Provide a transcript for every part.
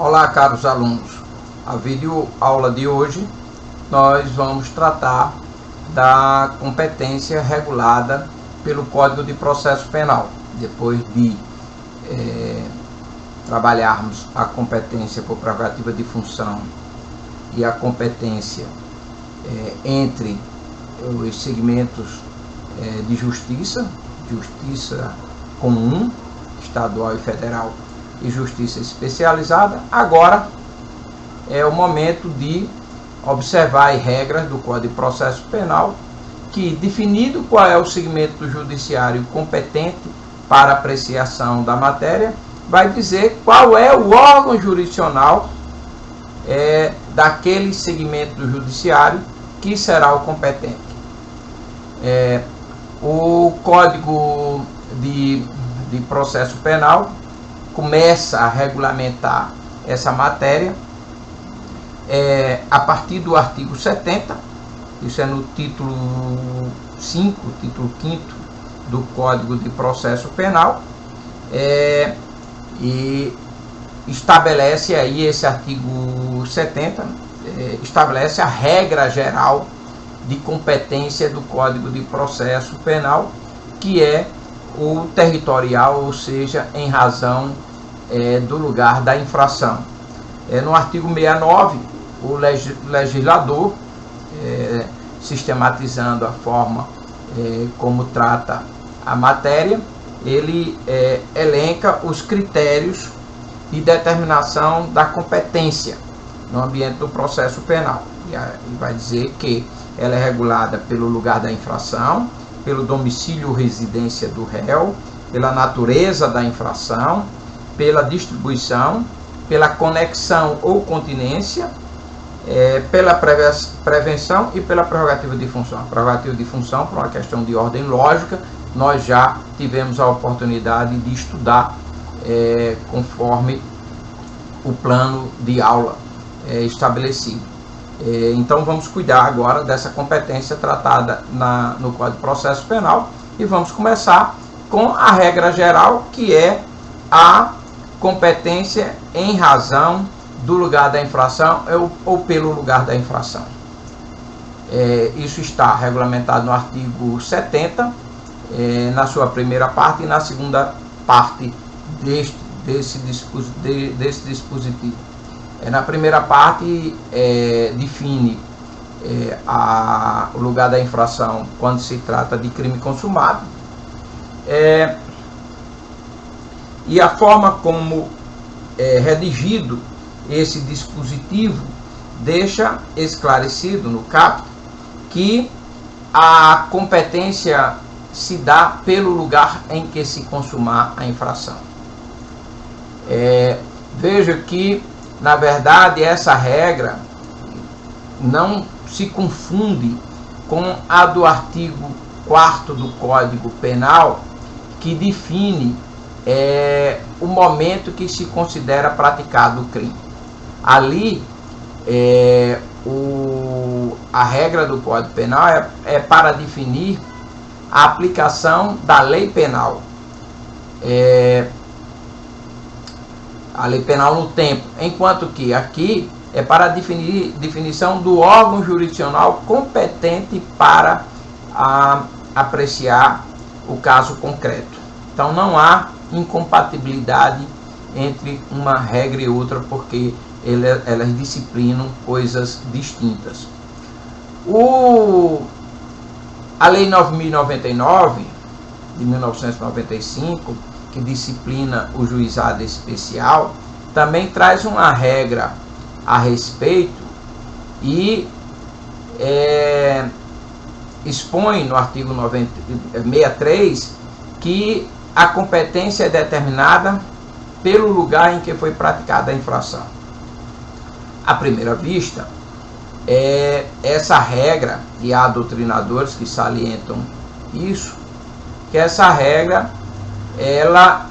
Olá, caros alunos. A videoaula de hoje nós vamos tratar da competência regulada pelo Código de Processo Penal. Depois de trabalharmos a competência por prerrogativa de função e a competência entre os segmentos de justiça comum, estadual e federal, e justiça especializada, agora é o momento de observar as regras do Código de Processo Penal, que, definido qual é o segmento do judiciário competente para apreciação da matéria, vai dizer qual é o órgão jurisdicional daquele segmento do judiciário que será o competente. O Código de Processo Penal começa a regulamentar essa matéria a partir do artigo 70, isso é no título 5, título 5º do Código de Processo Penal, e estabelece aí esse artigo 70, estabelece a regra geral de competência do Código de Processo Penal, que é o territorial, ou seja, em razão do lugar da infração. No artigo 69, o legislador, sistematizando a forma como trata a matéria, ele elenca os critérios de determinação da competência no ambiente do processo penal. E vai dizer que ela é regulada pelo lugar da infração, pelo domicílio ou residência do réu, pela natureza da infração, pela distribuição, pela conexão ou continência, pela prevenção e pela prerrogativa de função. A prerrogativa de função, por uma questão de ordem lógica, nós já tivemos a oportunidade de estudar conforme o plano de aula estabelecido. Então vamos cuidar agora dessa competência tratada no Código de Processo Penal e vamos começar com a regra geral, que é a competência em razão do lugar da infração ou pelo lugar da infração. Isso está regulamentado no artigo 70, na sua primeira parte, e na segunda parte desse dispositivo. Na primeira parte, define o lugar da infração quando se trata de crime consumado, e a forma como é redigido esse dispositivo deixa esclarecido no caput que a competência se dá pelo lugar em que se consumar a infração. Veja que, na verdade, essa regra não se confunde com a do artigo 4º do Código Penal, que define o momento que se considera praticado o crime. Ali, a regra do Código Penal é para definir a aplicação da lei penal. A lei penal no tempo, enquanto que aqui é para definir definição do órgão jurisdicional competente para apreciar o caso concreto. Então não há incompatibilidade entre uma regra e outra, porque elas disciplinam coisas distintas. A Lei 9.099, de 1995, que disciplina o juizado especial, também traz uma regra a respeito e expõe no artigo 63 que a competência é determinada pelo lugar em que foi praticada a infração. À primeira vista, essa regra, e há doutrinadores que salientam isso, que essa regra ela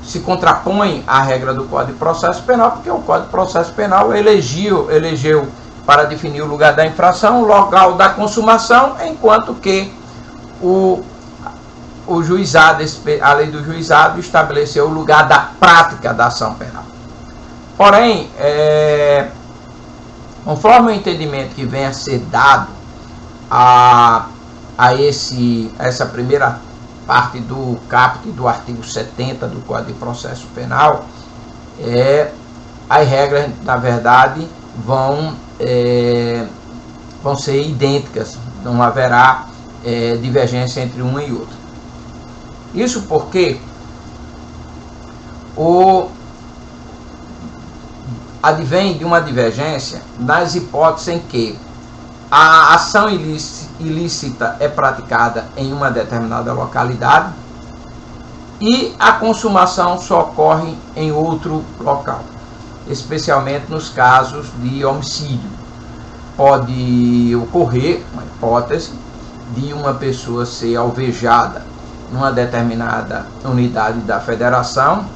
se contrapõe à regra do Código de Processo Penal, porque o Código de Processo Penal elegeu para definir o lugar da infração, o local da consumação, enquanto que o juizado, a lei do juizado estabeleceu o lugar da prática da ação penal. Porém, conforme o entendimento que venha a ser dado a essa primeira parte do caput do artigo 70 do Código de Processo Penal, as regras, na verdade, vão ser idênticas, não haverá divergência entre uma e outra. Isso porque advém de uma divergência nas hipóteses em que a ação ilícita é praticada em uma determinada localidade e a consumação só ocorre em outro local, especialmente nos casos de homicídio. Pode ocorrer uma hipótese de uma pessoa ser alvejada numa determinada unidade da federação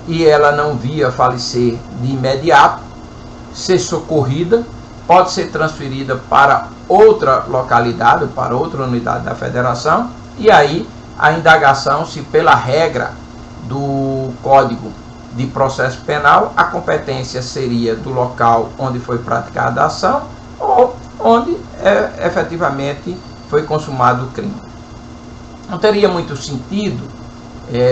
e ela não via falecer de imediato, ser socorrida, pode ser transferida para outra localidade, para outra unidade da federação, e aí a indagação, se pela regra do Código de Processo Penal, a competência seria do local onde foi praticada a ação ou onde efetivamente foi consumado o crime. Não teria muito sentido,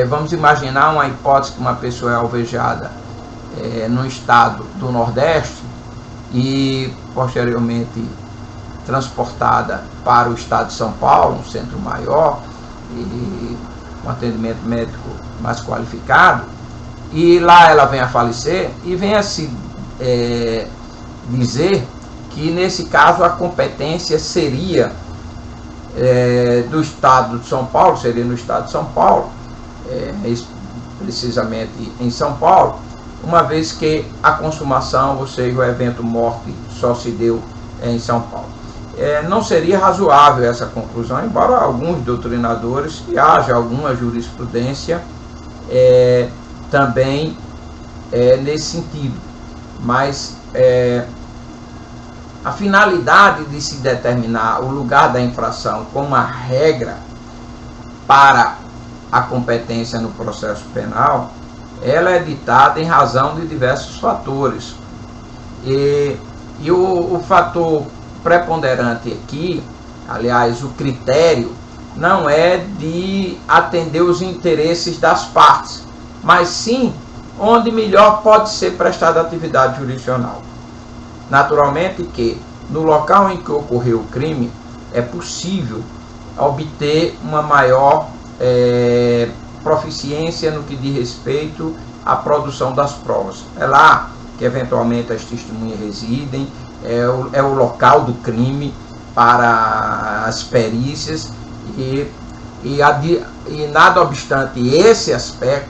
vamos imaginar uma hipótese que uma pessoa é alvejada no estado do Nordeste e posteriormente transportada para o estado de São Paulo, um centro maior e um atendimento médico mais qualificado, e lá ela vem a falecer e vem a se dizer que nesse caso a competência seria do estado de São Paulo, seria no estado de São Paulo, precisamente em São Paulo, uma vez que a consumação, ou seja, o evento morte só se deu em São Paulo. Não seria razoável essa conclusão, embora alguns doutrinadores, e haja alguma jurisprudência também nesse sentido, mas a finalidade de se determinar o lugar da infração como uma regra para a competência no processo penal, ela é ditada em razão de diversos fatores. E o fator preponderante aqui, aliás, o critério, não é de atender os interesses das partes, mas sim onde melhor pode ser prestada a atividade jurisdicional. Naturalmente que no local em que ocorreu o crime é possível obter uma maior proficiência no que diz respeito à produção das provas. É lá que eventualmente as testemunhas residem, é o local do crime para as perícias e nada obstante esse aspecto,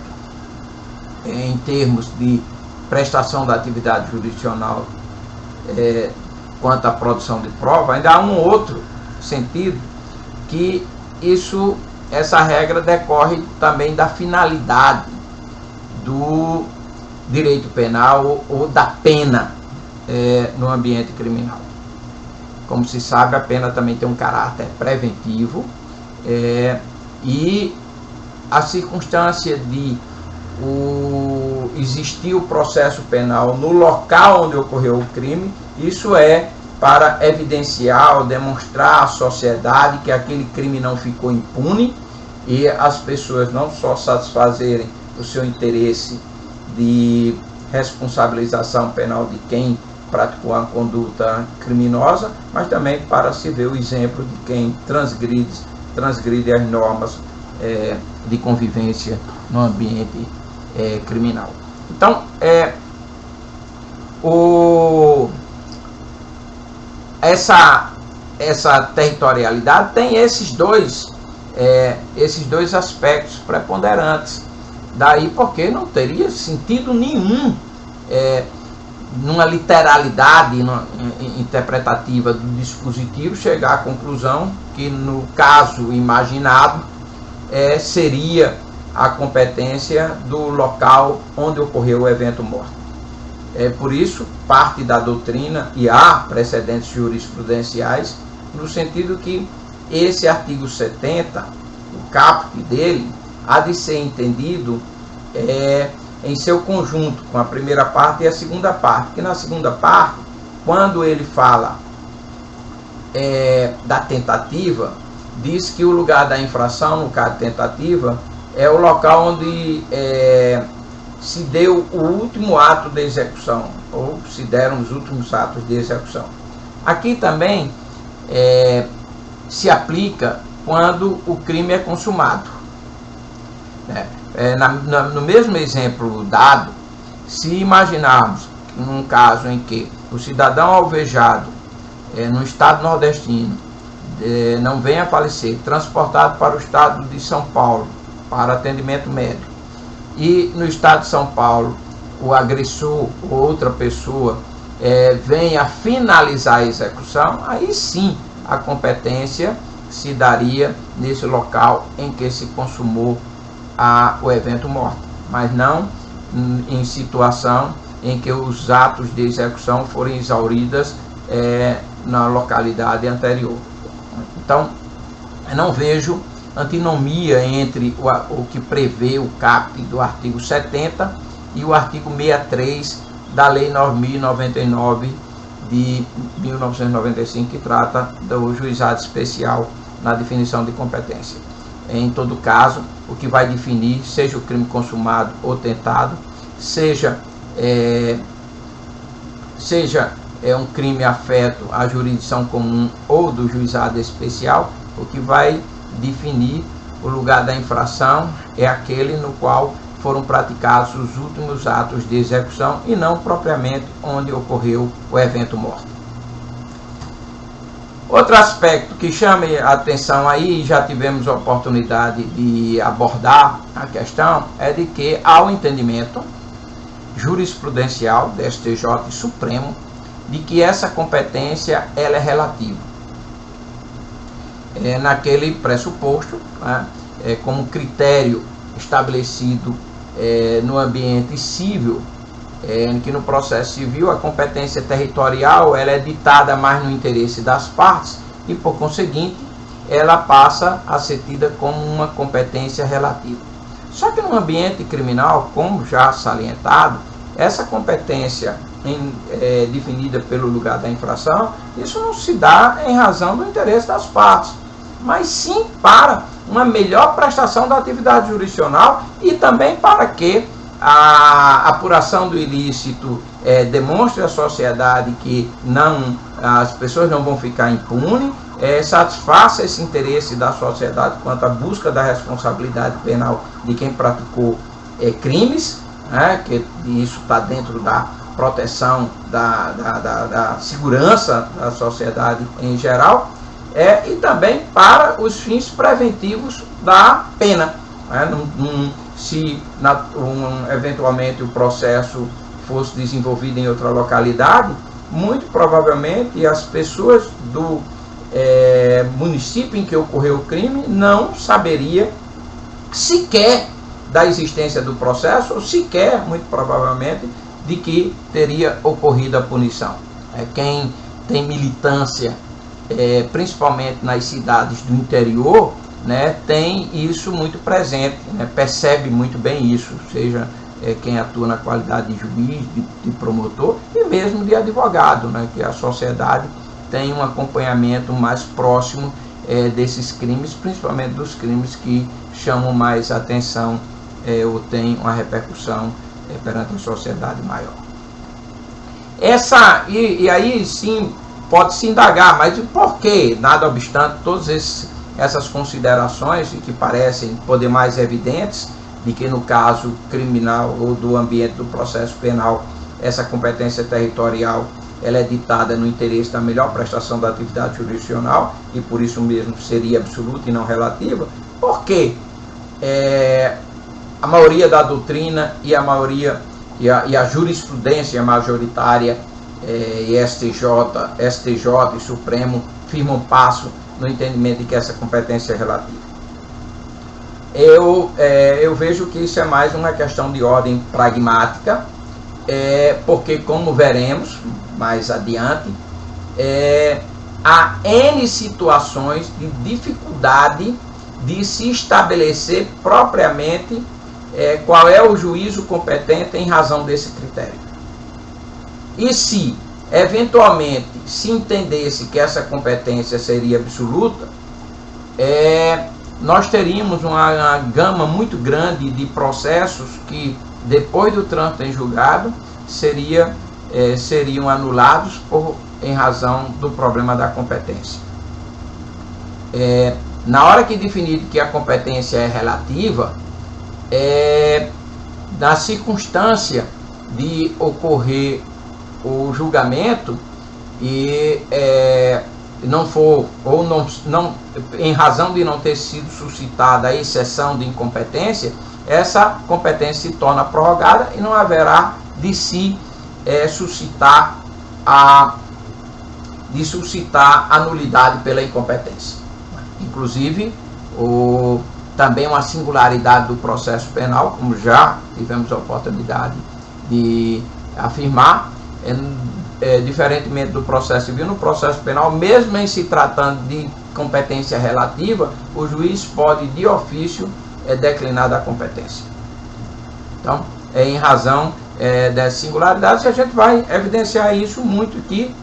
em termos de prestação da atividade jurisdicional quanto à produção de prova, ainda há um outro sentido que essa regra decorre também da finalidade do direito penal ou da pena no ambiente criminal. Como se sabe, a pena também tem um caráter preventivo e a circunstância de existir o processo penal no local onde ocorreu o crime, isso é para evidenciar ou demonstrar à sociedade que aquele crime não ficou impune e as pessoas não só satisfazerem o seu interesse de responsabilização penal de quem praticou a conduta criminosa, mas também para se ver o exemplo de quem transgride as normas de convivência no ambiente criminal. Então, essa territorialidade tem esses dois aspectos preponderantes. Daí porque não teria sentido nenhum numa literalidade interpretativa do dispositivo chegar à conclusão que no caso imaginado seria a competência do local onde ocorreu o evento morte. Por isso, parte da doutrina, e há precedentes jurisprudenciais, no sentido que esse artigo 70, o caput dele, há de ser entendido em seu conjunto, com a primeira parte e a segunda parte. Que na segunda parte, quando ele fala da tentativa, diz que o lugar da infração, no caso de tentativa, é o local onde se deu o último ato de execução, ou se deram os últimos atos de execução. Aqui também se aplica quando o crime é consumado. No mesmo exemplo dado, se imaginarmos um caso em que o cidadão alvejado no estado nordestino não venha a falecer, transportado para o estado de São Paulo para atendimento médico, e no estado de São Paulo o agressor ou outra pessoa venha a finalizar a execução, aí sim a competência se daria nesse local em que se consumou o evento morte, mas não em situação em que os atos de execução forem exauridos na localidade anterior. Então, eu não vejo antinomia entre o que prevê o caput do artigo 70 e o artigo 63 da Lei 9.099 de 1995, que trata do juizado especial na definição de competência. Em todo caso, o que vai definir, seja o crime consumado ou tentado, seja um crime afeto à jurisdição comum ou do juizado especial, o que vai definir o lugar da infração é aquele no qual foram praticados os últimos atos de execução e não propriamente onde ocorreu o evento morte. Outro aspecto que chame a atenção aí, já tivemos a oportunidade de abordar a questão, é de que há o entendimento jurisprudencial do STJ e Supremo de que essa competência ela é relativa. Naquele pressuposto, como critério estabelecido no ambiente civil, em que no processo civil a competência territorial ela é ditada mais no interesse das partes e, por conseguinte, ela passa a ser tida como uma competência relativa. Só que no ambiente criminal, como já salientado, essa competência definida pelo lugar da infração, isso não se dá em razão do interesse das partes, mas sim para uma melhor prestação da atividade jurisdicional e também para que a apuração do ilícito demonstre à sociedade que as pessoas não vão ficar impunes, satisfaça esse interesse da sociedade quanto à busca da responsabilidade penal de quem praticou crimes, que isso está dentro da proteção da segurança da sociedade em geral, e também para os fins preventivos da pena. Se eventualmente o processo fosse desenvolvido em outra localidade, muito provavelmente as pessoas do município em que ocorreu o crime não saberia sequer da existência do processo, ou sequer, muito provavelmente, de que teria ocorrido a punição. Quem tem militância, principalmente nas cidades do interior, tem isso muito presente, percebe muito bem isso, seja quem atua na qualidade de juiz, de promotor e mesmo de advogado, que a sociedade tem um acompanhamento mais próximo desses crimes, principalmente dos crimes que chamam mais atenção ou têm uma repercussão perante a sociedade maior. E aí sim pode-se indagar, mas por que, nada obstante todas essas considerações que parecem poder mais evidentes, de que no caso criminal ou do ambiente do processo penal, essa competência territorial ela é ditada no interesse da melhor prestação da atividade jurisdicional e por isso mesmo seria absoluta e não relativa, porque a maioria da doutrina e a jurisprudência majoritária e STJ e Supremo firmam passo no entendimento de que essa competência é relativa. Eu vejo que isso é mais uma questão de ordem pragmática, porque, como veremos mais adiante, há N situações de dificuldade de se estabelecer propriamente qual é o juízo competente em razão desse critério. E se, eventualmente, se entendesse que essa competência seria absoluta, nós teríamos uma gama muito grande de processos que, depois do trânsito em julgado, seriam anulados em razão do problema da competência. Na hora que definir que a competência é relativa, na circunstância de ocorrer o julgamento e não for, ou não, em razão de não ter sido suscitada a exceção de incompetência, essa competência se torna prorrogada e não haverá de se suscitar a nulidade pela incompetência. Inclusive, também uma singularidade do processo penal, como já tivemos a oportunidade de afirmar, diferentemente do processo civil, no processo penal, mesmo em se tratando de competência relativa, o juiz pode, de ofício, declinar da competência. Então, em razão dessas singularidades, a gente vai evidenciar isso muito aqui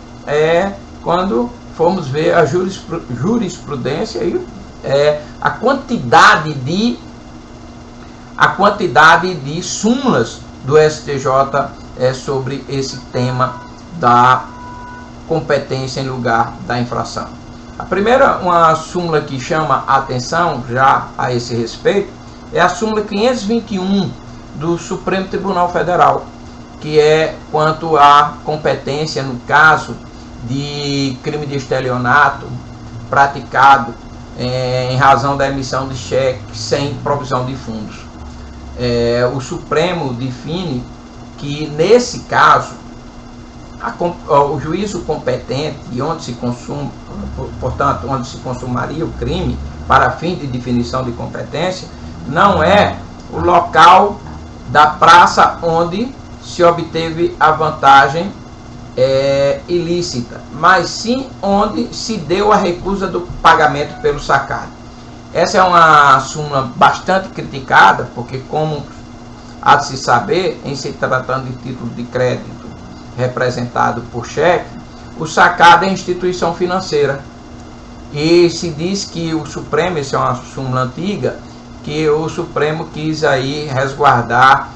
quando formos ver a jurisprudência e a quantidade de súmulas do STJ sobre esse tema da competência em lugar da infração. A primeira, uma súmula que chama a atenção já a esse respeito, é a súmula 521 do Supremo Tribunal Federal, que é quanto à competência no caso de crime de estelionato praticado em razão da emissão de cheque sem provisão de fundos. O Supremo define que, nesse caso, o juízo competente e onde se consuma, portanto, onde se consumaria o crime para fim de definição de competência, não é o local da praça onde se obteve a vantagem ilícita, mas sim onde se deu a recusa do pagamento pelo sacado. Essa é uma súmula bastante criticada, porque, como há de se saber, em se tratando de título de crédito representado por cheque, o sacado é instituição financeira. E se diz que o Supremo, isso é uma súmula antiga, que o Supremo quis aí resguardar,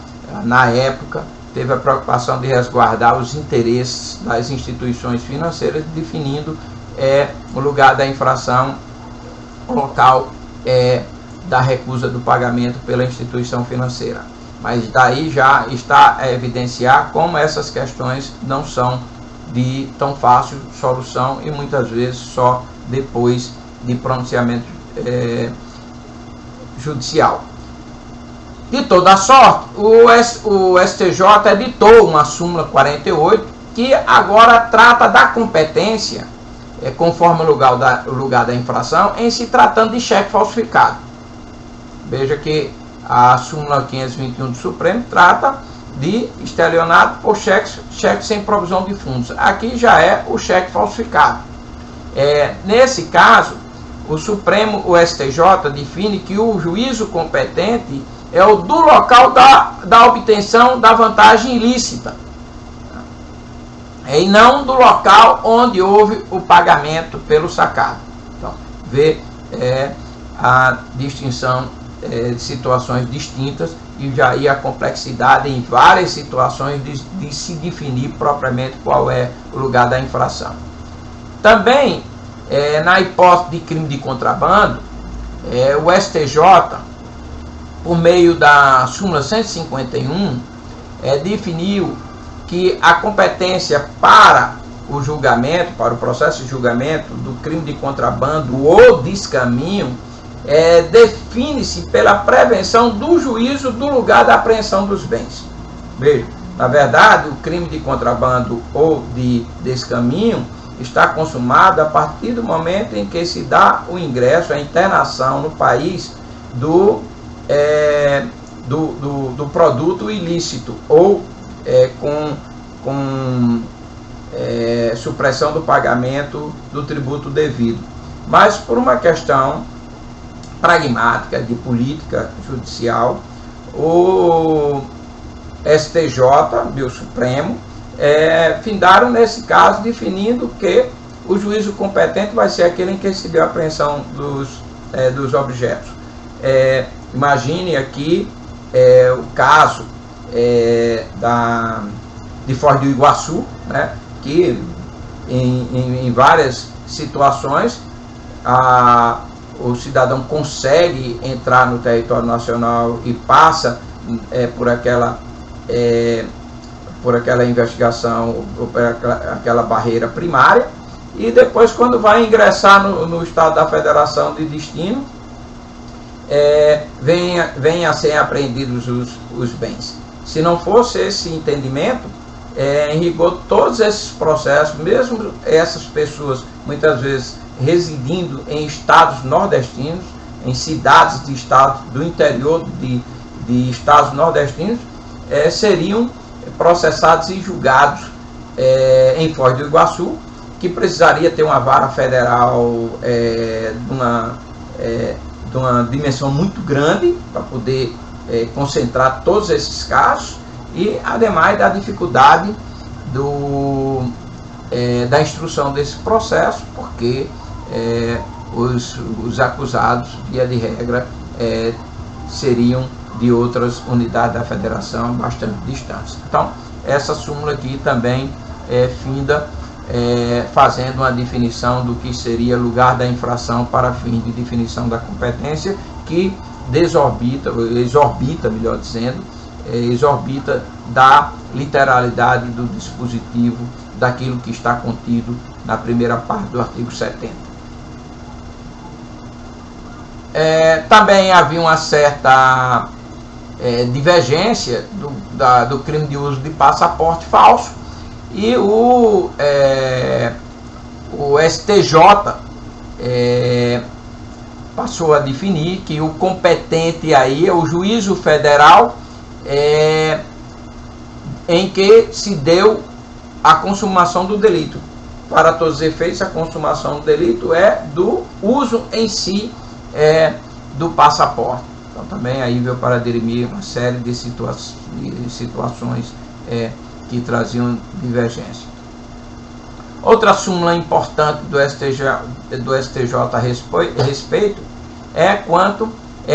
na época, teve a preocupação de resguardar os interesses das instituições financeiras, definindo o lugar da infração, o local da recusa do pagamento pela instituição financeira. Mas daí já está a evidenciar como essas questões não são de tão fácil solução e muitas vezes só depois de pronunciamento judicial. De toda sorte, o STJ editou uma súmula 48 que agora trata da competência, conforme o lugar da infração, em se tratando de cheque falsificado. Veja que a súmula 521 do Supremo trata de estelionato por cheque sem provisão de fundos. Aqui já é o cheque falsificado. Nesse caso, o STJ define que o juízo competente é o do local da obtenção da vantagem ilícita, e não do local onde houve o pagamento pelo sacado. Então, vê a distinção de situações distintas e já aí a complexidade em várias situações de se definir propriamente qual é o lugar da infração. Também, na hipótese de crime de contrabando, o STJ, por meio da súmula 151, definiu que a competência para o julgamento, para o processo de julgamento do crime de contrabando ou descaminho, define-se pela prevenção do juízo do lugar da apreensão dos bens. Veja, na verdade, o crime de contrabando ou de descaminho está consumado a partir do momento em que se dá o ingresso, a internação no país do produto ilícito ou com supressão do pagamento do tributo devido. Mas por uma questão pragmática de política judicial, o STJ e o Supremo findaram nesse caso, definindo que o juízo competente vai ser aquele em que se deu a apreensão dos objetos. Imagine aqui o caso de Foz do Iguaçu, né, que em várias situações o cidadão consegue entrar no território nacional e passa por aquela investigação, ou por aquela barreira primária, e depois, quando vai ingressar no Estado da Federação de destino, venha a ser apreendidos os bens. Se não fosse esse entendimento, em rigor, todos esses processos, mesmo essas pessoas muitas vezes residindo em estados nordestinos, em cidades de estados do interior de estados nordestinos, seriam processados e julgados em Foz do Iguaçu, que precisaria ter uma vara federal de uma dimensão muito grande para poder concentrar todos esses casos, e ademais da dificuldade da instrução desse processo, porque os acusados, via de regra, seriam de outras unidades da federação bastante distantes. Então, essa súmula aqui também finda fazendo uma definição do que seria lugar da infração para fim de definição da competência, que exorbita, melhor dizendo, exorbita da literalidade do dispositivo daquilo que está contido na primeira parte do artigo 70. Também havia uma certa divergência do crime de uso de passaporte falso, e o STJ passou a definir que o competente aí é o juízo federal em que se deu a consumação do delito. Para todos os efeitos, a consumação do delito é do uso em si do passaporte. Então também aí veio para dirimir uma série de situações que traziam divergência. Outra súmula importante do STJ a respeito é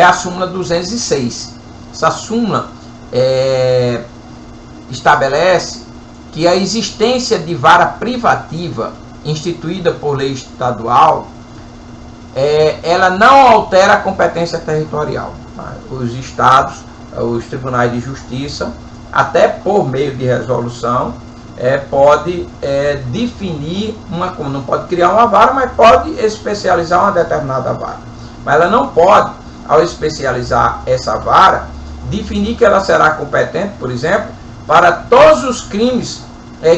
a súmula 206. Essa súmula estabelece que a existência de vara privativa instituída por lei estadual, ela não altera a competência territorial. Os estados, os tribunais de justiça, até por meio de resolução, pode definir não pode criar uma vara, mas pode especializar uma determinada vara. Mas ela não pode, ao especializar essa vara, definir que ela será competente, por exemplo, para todos os crimes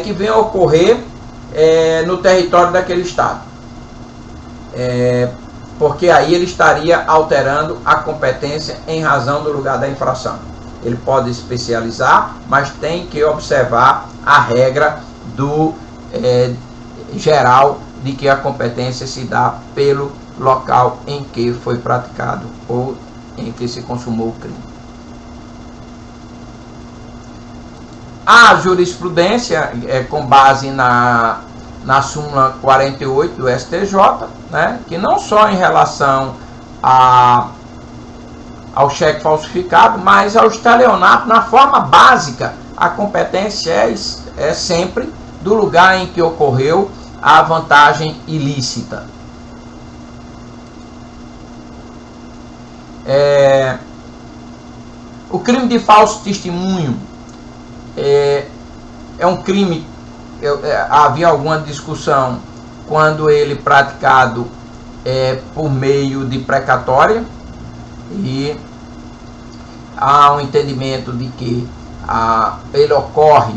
que venham a ocorrer no território daquele estado. Porque aí ele estaria alterando a competência em razão do lugar da infração. Ele pode especializar, mas tem que observar a regra do geral de que a competência se dá pelo local em que foi praticado ou em que se consumou o crime. A jurisprudência, com base na súmula 48 do STJ, né, que não só em relação ao cheque falsificado, mas ao estelionato, na forma básica, a competência é sempre do lugar em que ocorreu a vantagem ilícita. O crime de falso testemunho é um crime, havia alguma discussão quando ele praticado por meio de precatória, e há um entendimento de que ele ocorre,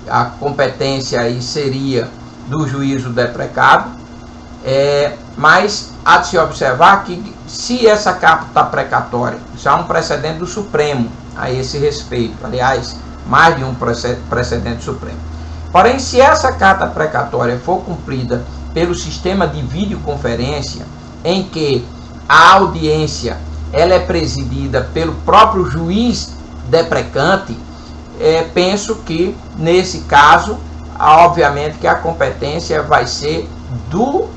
a competência aí seria do juízo deprecado, mas há de se observar que se essa carta precatória, isso há um precedente do Supremo a esse respeito, aliás, mais de um precedente Supremo. Porém, se essa carta precatória for cumprida pelo sistema de videoconferência, em que a audiência ela é presidida pelo próprio juiz deprecante, penso que nesse caso, obviamente que a competência vai ser do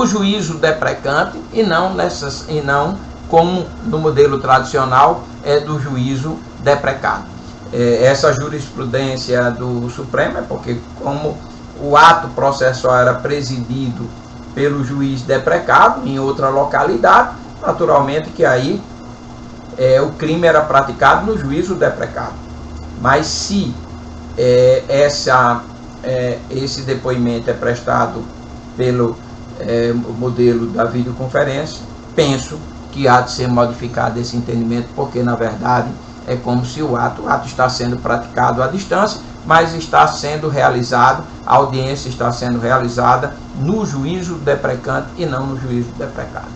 juízo deprecante e não como no modelo tradicional do juízo deprecado. Essa jurisprudência do Supremo é porque, como o ato processual era presidido pelo juiz deprecado em outra localidade, naturalmente que aí o crime era praticado no juízo deprecado. Mas se esse depoimento é prestado pelo modelo da videoconferência, penso que há de ser modificado esse entendimento, porque na verdade é como se o ato está sendo praticado à distância, mas está sendo realizado, a audiência está sendo realizada no juízo deprecante e não no juízo deprecado.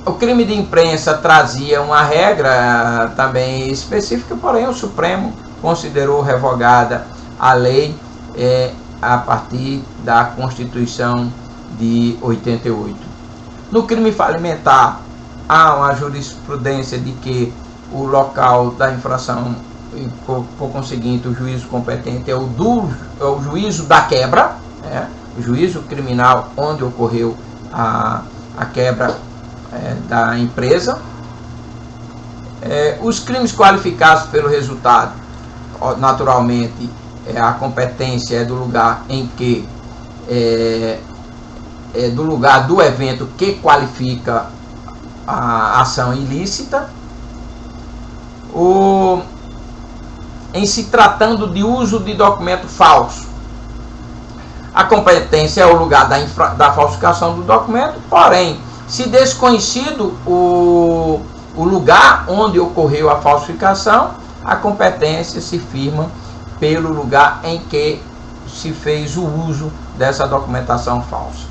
O crime de imprensa trazia uma regra também específica, porém o Supremo considerou revogada a lei a partir da Constituição de 88. No crime falimentar, há uma jurisprudência de que o local da infração, por conseguinte, o juízo competente é o juízo da quebra, o juízo criminal onde ocorreu a quebra da empresa. Os crimes qualificados pelo resultado, naturalmente, a competência é do lugar em que do lugar do evento que qualifica a ação ilícita. Em se tratando de uso de documento falso, a competência é o lugar da falsificação do documento, porém, se desconhecido o lugar onde ocorreu a falsificação, a competência se firma pelo lugar em que se fez o uso dessa documentação falsa.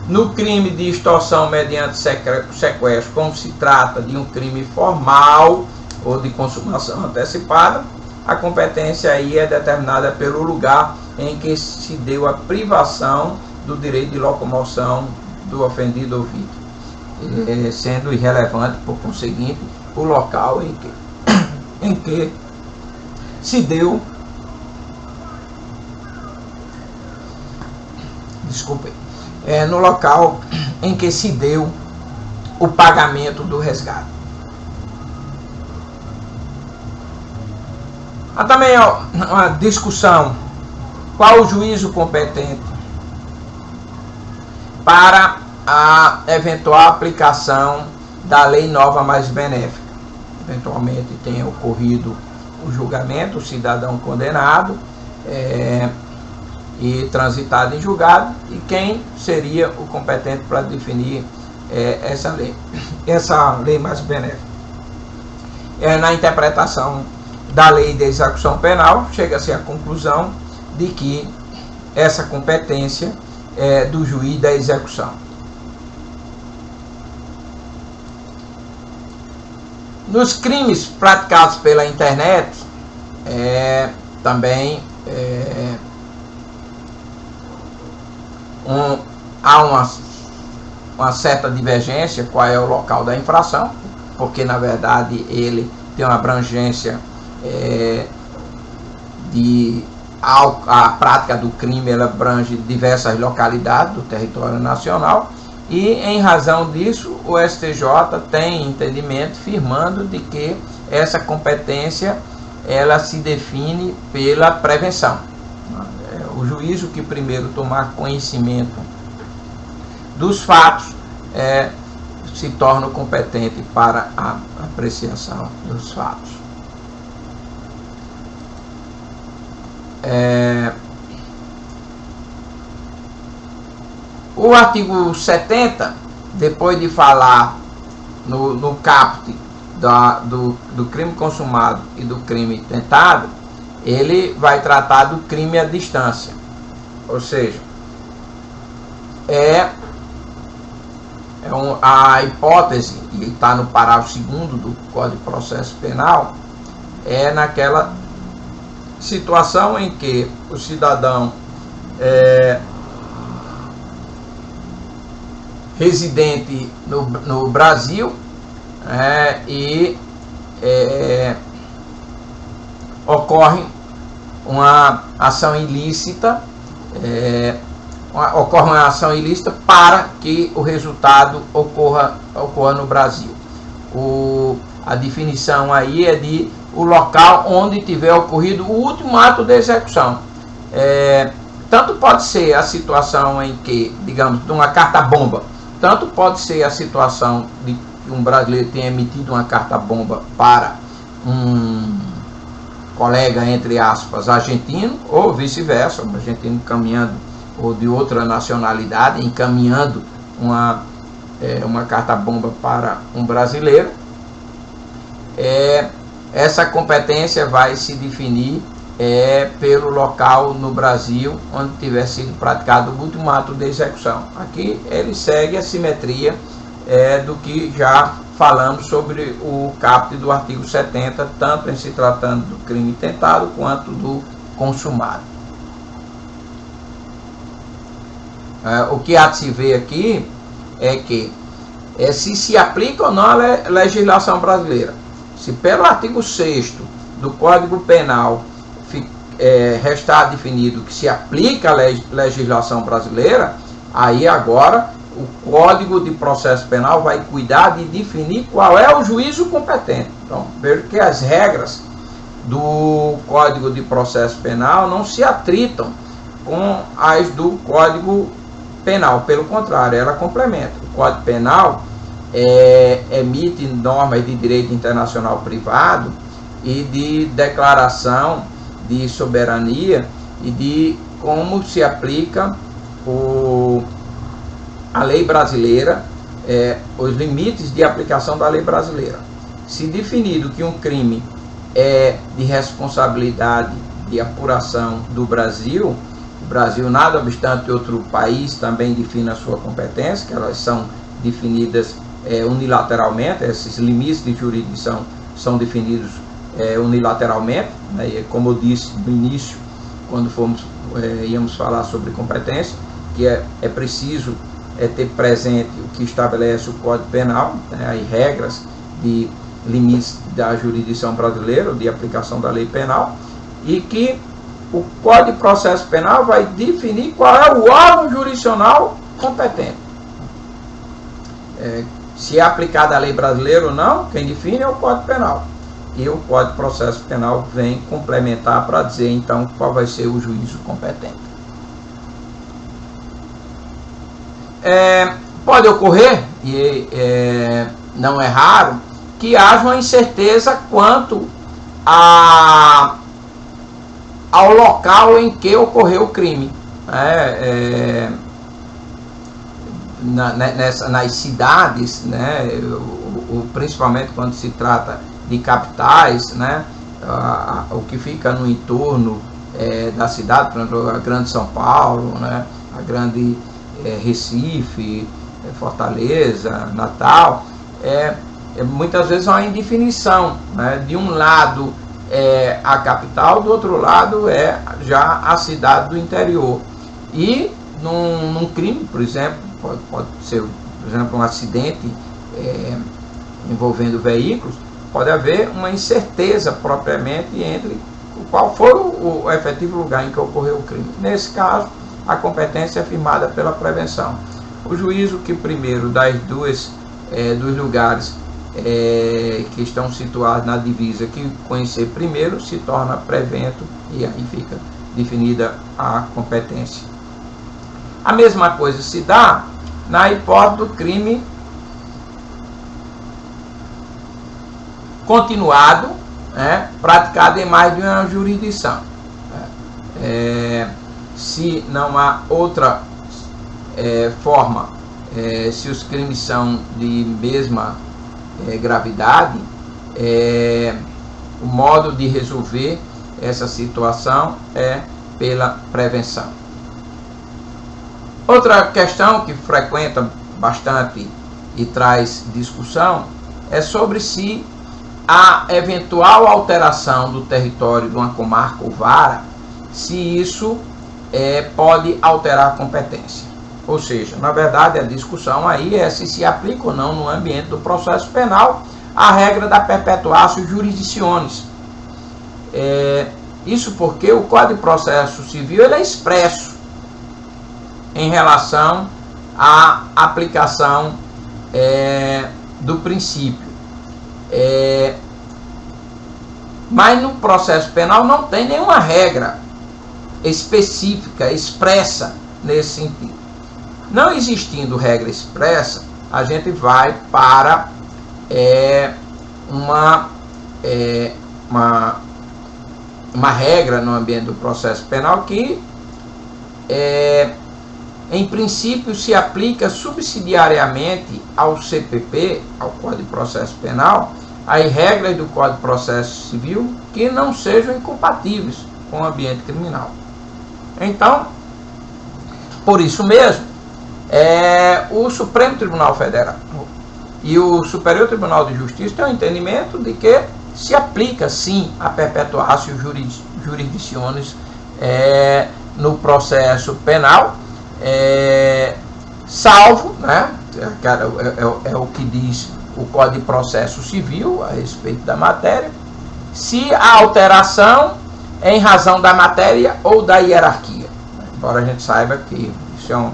No crime de extorsão mediante sequestro, como se trata de um crime formal ou de consumação antecipada, a competência aí é determinada pelo lugar em que se deu a privação do direito de locomoção do ofendido ou vítima, sendo irrelevante, por conseguinte, o local em que se deu, no local em que se deu o pagamento do resgate. Há também uma discussão: qual o juízo competente para a eventual aplicação da lei nova mais benéfica? Eventualmente tenha ocorrido o julgamento, o cidadão condenado e transitado em julgado, e quem seria o competente para definir essa lei mais benéfica? Na interpretação da lei de execução penal, chega-se à conclusão de que essa competência é do juiz da execução. Nos crimes praticados pela internet, também há uma certa divergência qual é o local da infração, porque na verdade ele tem uma abrangência a prática do crime, ela abrange diversas localidades do território nacional, e em razão disso o STJ tem entendimento firmando de que essa competência ela se define pela prevenção. O juízo que primeiro tomar conhecimento dos fatos se torna competente para a apreciação dos fatos. O artigo 70, depois de falar no caput do crime consumado e do crime tentado, ele vai tratar do crime à distância, ou seja, a hipótese, e está no parágrafo 2º do Código de Processo Penal, naquela situação em que o cidadão residente no Brasil, e ocorre uma ação ilícita, para que o resultado ocorra no Brasil. A definição aí é de o local onde tiver ocorrido o último ato de execução. Tanto pode ser a situação em que, digamos, de uma carta-bomba, tanto pode ser a situação de que um brasileiro tenha emitido uma carta-bomba para um colega, entre aspas, argentino, ou vice-versa, um argentino caminhando, ou de outra nacionalidade, encaminhando uma carta-bomba para um brasileiro. Essa competência vai se definir pelo local no Brasil onde tiver sido praticado o último ato de execução. Aqui ele segue a simetria do que já falamos sobre o caput do artigo 70, tanto em se tratando do crime tentado quanto do consumado. O que há de se ver aqui é que se aplica ou não a legislação brasileira. Se pelo artigo 6º do Código Penal restar definido que se aplica a legislação brasileira, aí agora o Código de Processo Penal vai cuidar de definir qual é o juízo competente. Então, veja que as regras do Código de Processo Penal não se atritam com as do Código Penal, pelo contrário, ela complementa. O Código Penal emite normas de direito internacional privado e de declaração de soberania e de como se aplica a lei brasileira, os limites de aplicação da lei brasileira. Se definido que um crime é de responsabilidade de apuração do Brasil, o Brasil, nada obstante outro país, também define a sua competência, que elas são definidas unilateralmente, esses limites de jurisdição são definidos unilateralmente, né? E como eu disse no início, quando íamos falar sobre competência, que é preciso ter presente o que estabelece o Código Penal, né? As regras de limites da jurisdição brasileira, de aplicação da lei penal, e que o Código de Processo Penal vai definir qual é o órgão jurisdicional competente. Se é aplicada a lei brasileira ou não, quem define é o Código Penal. E o Código de Processo Penal vem complementar para dizer, então, qual vai ser o juízo competente. Pode ocorrer, e não é raro, que haja uma incerteza quanto ao local em que ocorreu o crime. Nas cidades, né, principalmente quando se trata de capitais, né, o que fica no entorno da cidade, por exemplo, a Grande São Paulo, né, a Grande Recife, Fortaleza, Natal, muitas vezes há uma indefinição, né, de um lado a capital, do outro lado já a cidade do interior. E num crime, por exemplo, pode ser, por exemplo, um acidente envolvendo veículos, pode haver uma incerteza propriamente entre qual foi o efetivo lugar em que ocorreu o crime. Nesse caso, a competência é firmada pela prevenção. O juízo que primeiro dos lugares que estão situados na divisa, que conhecer primeiro, se torna prevento e aí fica definida a competência. A mesma coisa se dá na hipótese do crime continuado, praticado em mais de uma jurisdição. Se não há outra forma, se os crimes são de mesma gravidade, o modo de resolver essa situação é pela prevenção. Outra questão que frequenta bastante e traz discussão é sobre se a eventual alteração do território de uma comarca ou vara, se isso pode alterar a competência. Ou seja, na verdade a discussão aí é se aplica ou não no ambiente do processo penal a regra da perpetuatio jurisdicionis. Isso porque o Código de Processo Civil ele é expresso em relação à aplicação do princípio. Mas no processo penal não tem nenhuma regra específica, expressa nesse sentido. Não existindo regra expressa, a gente vai para uma regra no ambiente do processo penal que, em princípio, se aplica subsidiariamente ao CPP, ao Código de Processo Penal, as regras do Código de Processo Civil que não sejam incompatíveis com o ambiente criminal. Então, por isso mesmo, o Supremo Tribunal Federal e o Superior Tribunal de Justiça têm o entendimento de que se aplica sim a perpetuatio jurisdicionis no processo penal, salvo, né, é o que diz o Código de Processo Civil a respeito da matéria, se a alteração é em razão da matéria ou da hierarquia. Embora a gente saiba que isso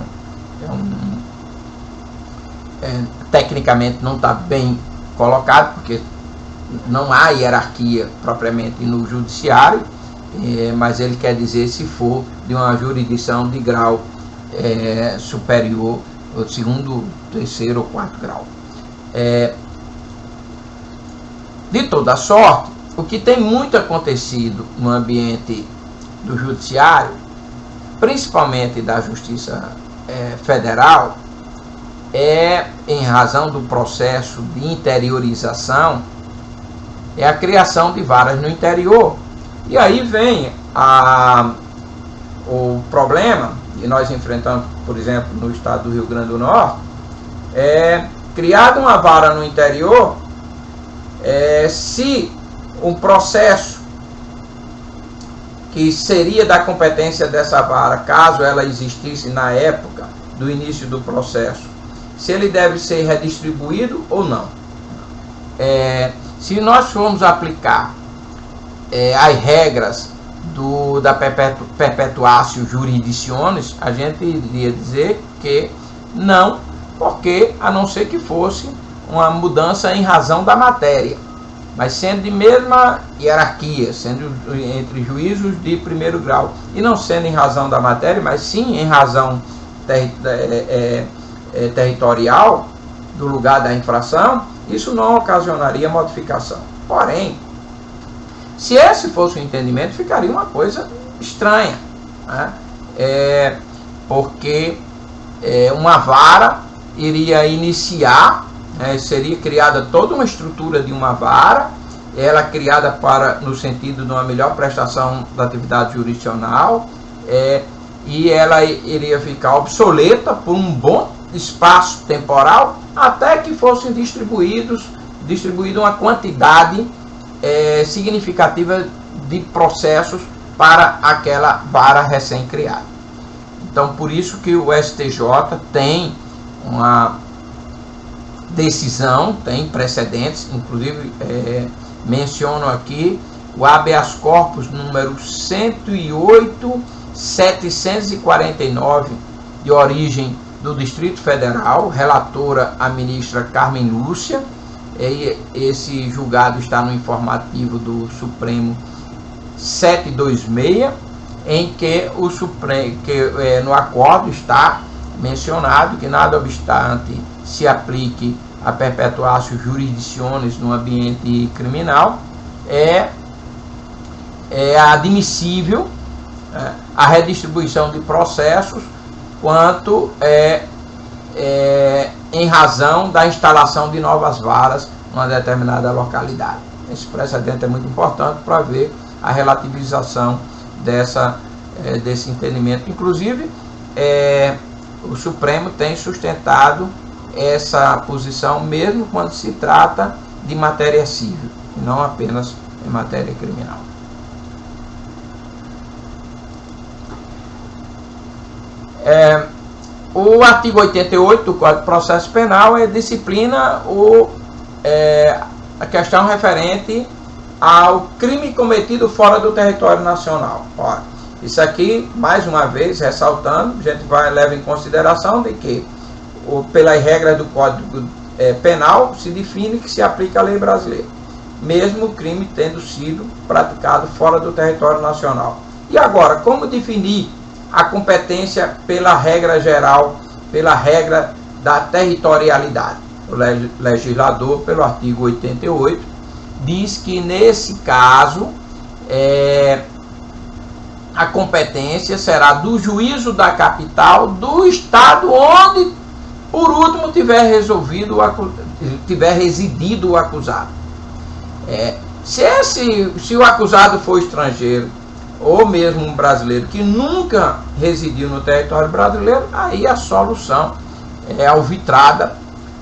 tecnicamente não está bem colocado, porque não há hierarquia propriamente no judiciário, mas ele quer dizer se for de uma jurisdição de grau superior, ou segundo, terceiro ou quarto grau. De toda sorte, o que tem muito acontecido no ambiente do judiciário, principalmente da Justiça Federal, em razão do processo de interiorização, é a criação de varas no interior. E aí vem o problema, e nós enfrentamos, por exemplo, no estado do Rio Grande do Norte, criada uma vara no interior, se um processo que seria da competência dessa vara, caso ela existisse na época do início do processo, se ele deve ser redistribuído ou não. Se nós formos aplicar as regras da perpetuatio jurisdicionis, a gente iria dizer que não, porque a não ser que fosse uma mudança em razão da matéria, mas sendo de mesma hierarquia, sendo entre juízos de primeiro grau, e não sendo em razão da matéria, mas sim em razão territorial do lugar da infração, isso não ocasionaria modificação. Porém, se esse fosse o entendimento, ficaria uma coisa estranha, né? Porque uma vara iria iniciar, seria criada toda uma estrutura de uma vara, ela criada no sentido de uma melhor prestação da atividade jurisdicional, e ela iria ficar obsoleta por um bom espaço temporal, até que fossem distribuída uma quantidade significativa de processos para aquela vara recém-criada. Então, por isso que o STJ tem uma decisão, tem precedentes, inclusive menciono aqui o habeas corpus número 108.749, de origem do Distrito Federal, relatora a ministra Carmen Lúcia. Esse julgado está no informativo do Supremo 726, em que o Supremo, no acordo está mencionado que, nada obstante se aplique a perpetuatio jurisdicionis no ambiente criminal, é admissível a redistribuição de processos quanto em razão da instalação de novas varas numa determinada localidade. Esse precedente é muito importante para ver a relativização desse entendimento. Inclusive, o Supremo tem sustentado essa posição mesmo quando se trata de matéria civil, e não apenas em matéria criminal. O artigo 88 do Código de Processo Penal disciplina a questão referente ao crime cometido fora do território nacional. Ora, isso aqui, mais uma vez, ressaltando, a gente leva em consideração de que, pelas regras do Código Penal, se define que se aplica a lei brasileira, mesmo o crime tendo sido praticado fora do território nacional. E agora, como definir a competência pela regra geral, pela regra da territorialidade? O legislador, pelo artigo 88, diz que nesse caso a competência será do juízo da capital do estado onde, por último, tiver residido o acusado. Se o acusado for estrangeiro, ou mesmo um brasileiro que nunca residiu no território brasileiro, aí a solução é alvitrada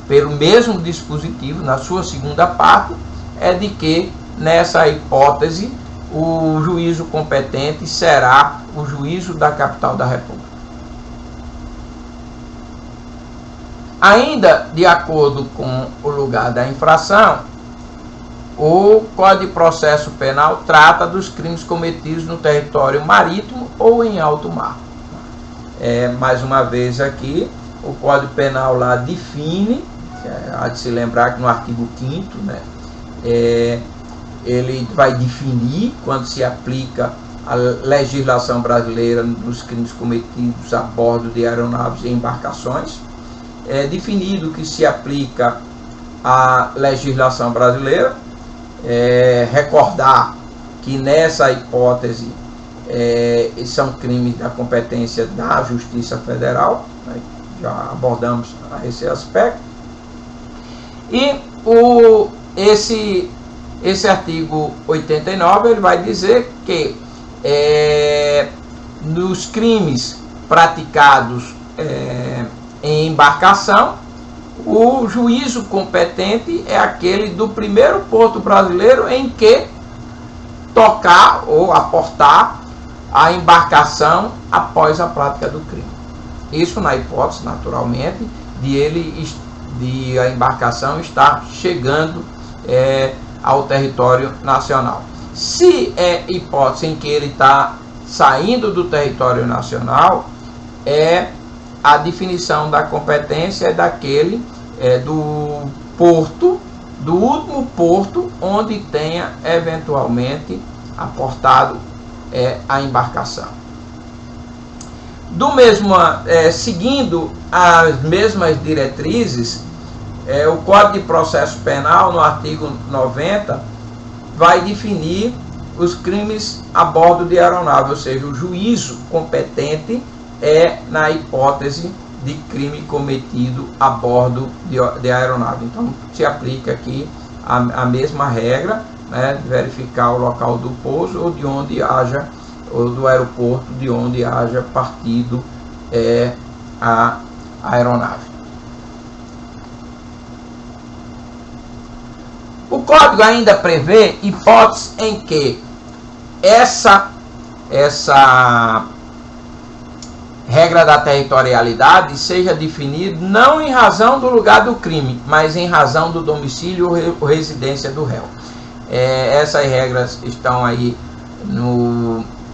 pelo mesmo dispositivo, na sua segunda parte, é de que, nessa hipótese, o juízo competente será o juízo da capital da República. Ainda de acordo com o lugar da infração, o Código de Processo Penal trata dos crimes cometidos no território marítimo ou em alto mar. Mais uma vez aqui, o Código Penal lá define, há de se lembrar que no artigo 5º, né, ele vai definir quando se aplica a legislação brasileira nos crimes cometidos a bordo de aeronaves e embarcações. É definido que se aplica a legislação brasileira. Recordar que nessa hipótese são crimes da competência da Justiça Federal, né? Já abordamos esse aspecto. E esse artigo 89 ele vai dizer que nos crimes praticados em embarcação, o juízo competente é aquele do primeiro porto brasileiro em que tocar ou aportar a embarcação após a prática do crime. Isso na hipótese, naturalmente, de a embarcação estar chegando ao território nacional. Se é hipótese em que ele está saindo do território nacional, a definição da competência é daquele do porto, do último porto onde tenha eventualmente aportado a embarcação. Seguindo as mesmas diretrizes, o Código de Processo Penal, no artigo 90, vai definir os crimes a bordo de aeronave, ou seja, o juízo competente na hipótese de crime cometido a bordo de aeronave. Então, se aplica aqui a mesma regra, né, verificar o local do pouso ou de onde haja, ou do aeroporto de onde haja partido a aeronave. O Código ainda prevê hipóteses em que essa regra da territorialidade seja definida não em razão do lugar do crime, mas em razão do domicílio ou residência do réu. Essas regras estão aí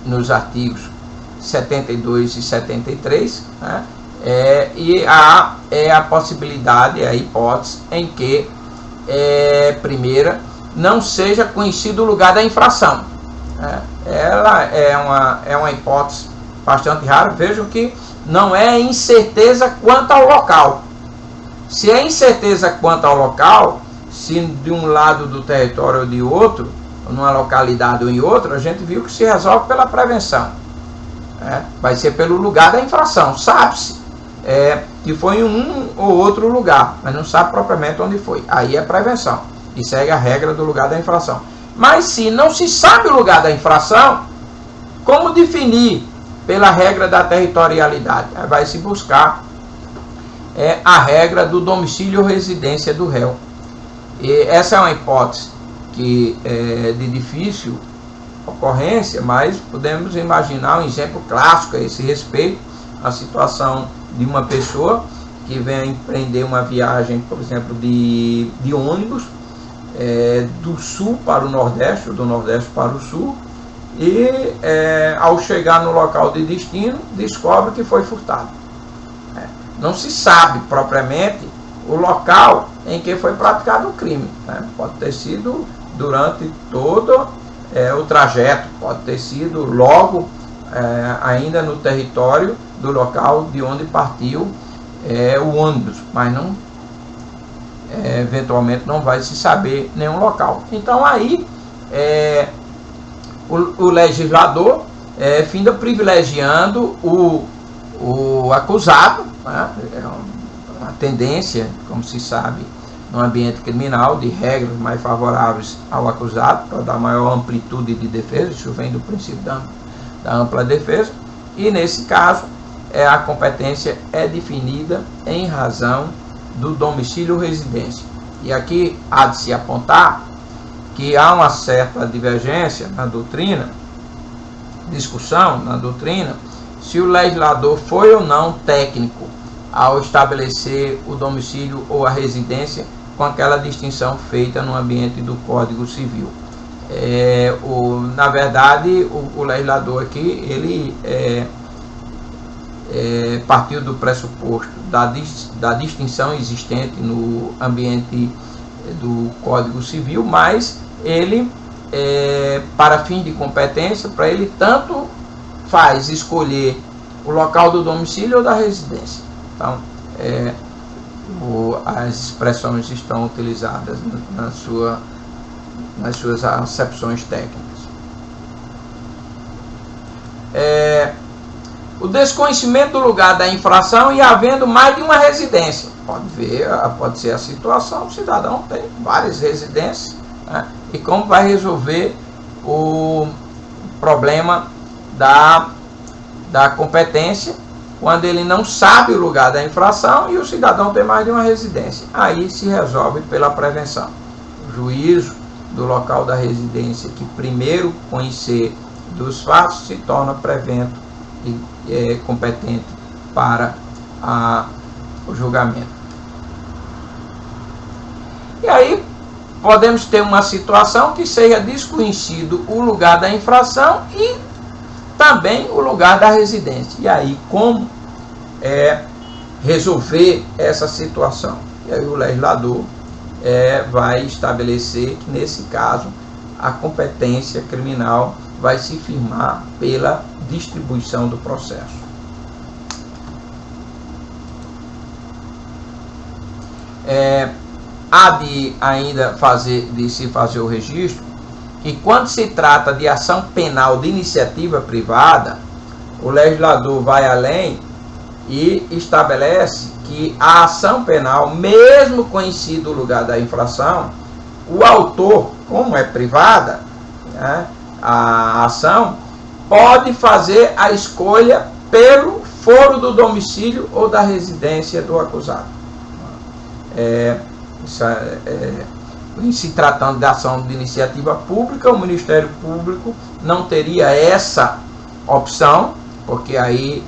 nos artigos 72 e 73, né? E há a possibilidade, a hipótese em que, primeira, não seja conhecido o lugar da infração. Ela é uma hipótese bastante rara. Vejam que não é incerteza quanto ao local. Se é incerteza quanto ao local, se de um lado do território ou de outro, numa localidade ou em outra, a gente viu que se resolve pela prevenção. Vai ser pelo lugar da infração. Sabe-se que foi em um ou outro lugar, mas não sabe propriamente onde foi. Aí é prevenção e segue a regra do lugar da infração. Mas se não se sabe o lugar da infração, como definir pela regra da territorialidade? Vai se buscar a regra do domicílio ou residência do réu. E essa é uma hipótese que é de difícil ocorrência, mas podemos imaginar um exemplo clássico a esse respeito, a situação de uma pessoa que vem empreender uma viagem, por exemplo, de ônibus, do sul para o nordeste, ou do nordeste para o sul, e ao chegar no local de destino, descobre que foi furtado. Não se sabe propriamente o local em que foi praticado o crime, né? Pode ter sido durante todo o trajeto, pode ter sido logo ainda no território do local de onde partiu o ônibus, mas não, eventualmente não vai se saber nenhum local. Então aí o legislador finda privilegiando o acusado, né? É uma tendência, como se sabe, no ambiente criminal, de regras mais favoráveis ao acusado, para dar maior amplitude de defesa. Isso vem do princípio da ampla defesa, e nesse caso a competência é definida em razão do domicílio ou residência. E aqui há de se apontar que há uma certa divergência na doutrina, discussão na doutrina, se o legislador foi ou não técnico ao estabelecer o domicílio ou a residência com aquela distinção feita no ambiente do Código Civil. Na verdade, o legislador aqui, ele partiu do pressuposto da distinção existente no ambiente do Código Civil, mas ele, para fim de competência, para ele tanto faz escolher o local do domicílio ou da residência. Então, as expressões estão utilizadas nas suas acepções técnicas. O desconhecimento do lugar da infração e havendo mais de uma residência. Pode ser a situação, o cidadão tem várias residências, né? E como vai resolver o problema da competência quando ele não sabe o lugar da infração e o cidadão tem mais de uma residência? Aí se resolve pela prevenção. O juízo do local da residência, que primeiro conhecer dos fatos, se torna prevento e competente para o julgamento. E aí podemos ter uma situação que seja desconhecido o lugar da infração e também o lugar da residência. E aí como resolver essa situação? E aí o legislador vai estabelecer que nesse caso a competência criminal vai se firmar pela distribuição do processo. Há de ainda se fazer o registro que quando se trata de ação penal de iniciativa privada, o legislador vai além e estabelece que a ação penal, mesmo conhecido o lugar da infração, o autor, como é privada, né, a ação, pode fazer a escolha pelo foro do domicílio ou da residência do acusado. Em se tratando de ação de iniciativa pública, o Ministério Público não teria essa opção, porque aí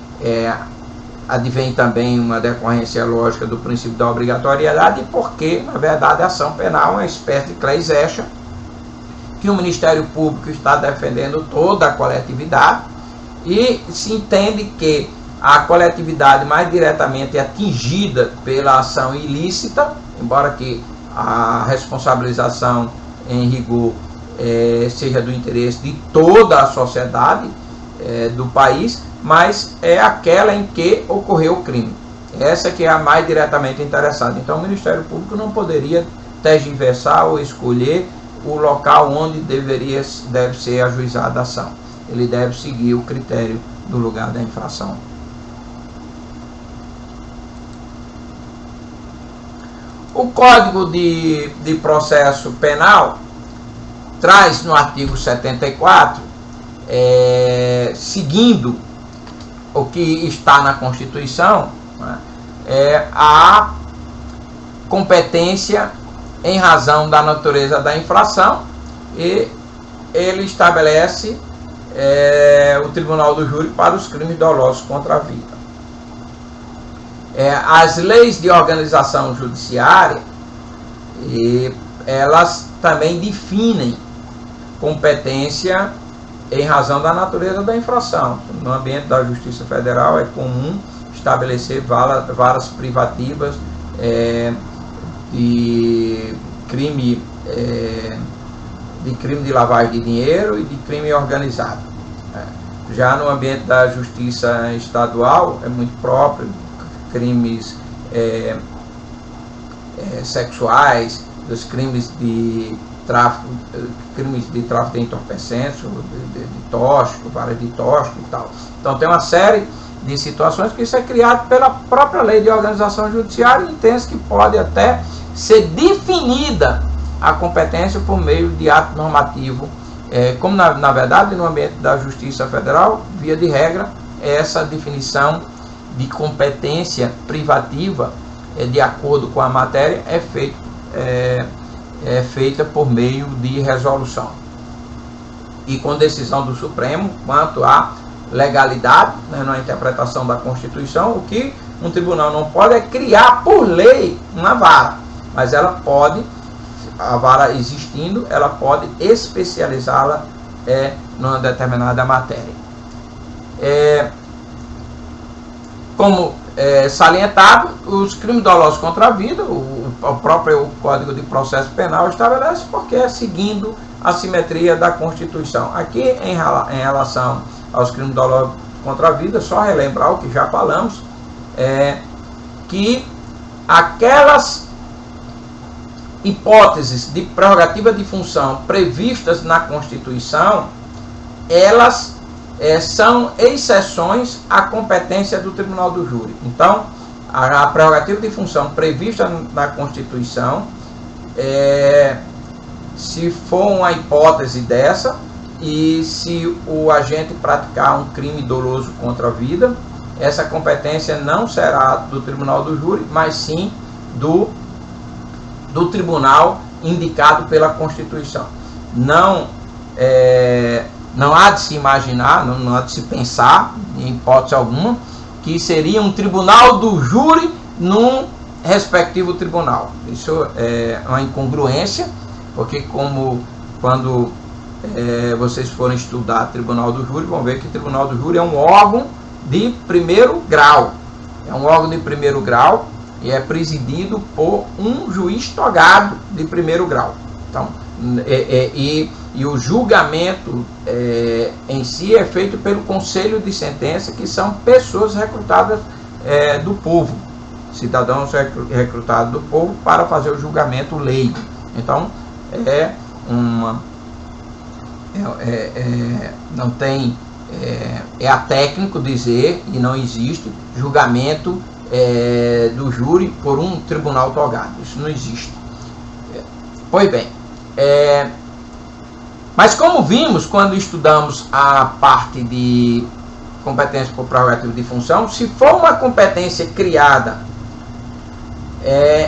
advém também uma decorrência lógica do princípio da obrigatoriedade, porque, na verdade, a ação penal é uma espécie de class action, que o Ministério Público está defendendo toda a coletividade, e se entende que a coletividade mais diretamente atingida pela ação ilícita, embora que a responsabilização em rigor seja do interesse de toda a sociedade do país, mas é aquela em que ocorreu o crime. Essa que é a mais diretamente interessada. Então o Ministério Público não poderia tergiversar ou escolher o local onde deve ser ajuizada a ação. Ele deve seguir o critério do lugar da infração. O Código de Processo Penal traz no artigo 74, seguindo o que está na Constituição, né, a competência em razão da natureza da infração, e ele estabelece o Tribunal do Júri para os crimes dolosos contra a vida. As leis de organização judiciária, elas também definem competência em razão da natureza da infração. No ambiente da Justiça Federal é comum estabelecer varas privativas de crime de lavagem de dinheiro e de crime organizado. Já no ambiente da Justiça Estadual é muito próprio crimes sexuais, dos crimes de tráfico de entorpecentes, de tóxico, varas de tóxico e tal. Então tem uma série de situações que isso é criado pela própria lei de organização judiciária e entende que pode até ser definida a competência por meio de ato normativo, como na verdade no ambiente da Justiça Federal, via de regra, essa definição de competência privativa de acordo com a matéria é feita por meio de resolução e com decisão do Supremo quanto à legalidade, na interpretação da Constituição. O que um tribunal não pode é criar por lei uma vara, mas ela pode, a vara existindo, ela pode especializá-la numa determinada matéria. Como salientado, os crimes dolosos contra a vida, o próprio Código de Processo Penal estabelece, porque é seguindo a simetria da Constituição. Aqui, em relação aos crimes dolosos contra a vida, só relembrar o que já falamos, que aquelas hipóteses de prerrogativa de função previstas na Constituição, elas são exceções à competência do Tribunal do Júri. Então, a prerrogativa de função prevista na Constituição, se for uma hipótese dessa, e se o agente praticar um crime doloso contra a vida, essa competência não será do Tribunal do Júri, mas sim do tribunal indicado pela Constituição. Não há de se imaginar, não há de se pensar, em hipótese alguma, que seria um tribunal do júri num respectivo tribunal. Isso é uma incongruência, porque quando vocês forem estudar tribunal do júri, vão ver que tribunal do júri é um órgão de primeiro grau. É um órgão de primeiro grau e é presidido por um juiz togado de primeiro grau. Então, e o julgamento em si é feito pelo Conselho de Sentença, que são pessoas recrutadas do povo, cidadãos recrutados do povo para fazer o julgamento leigo. Então, não tem, é atécnico dizer, e não existe julgamento do júri por um tribunal togado. Isso não existe. Pois bem, mas como vimos quando estudamos a parte de competência por prerrogativa de função, se for uma competência criada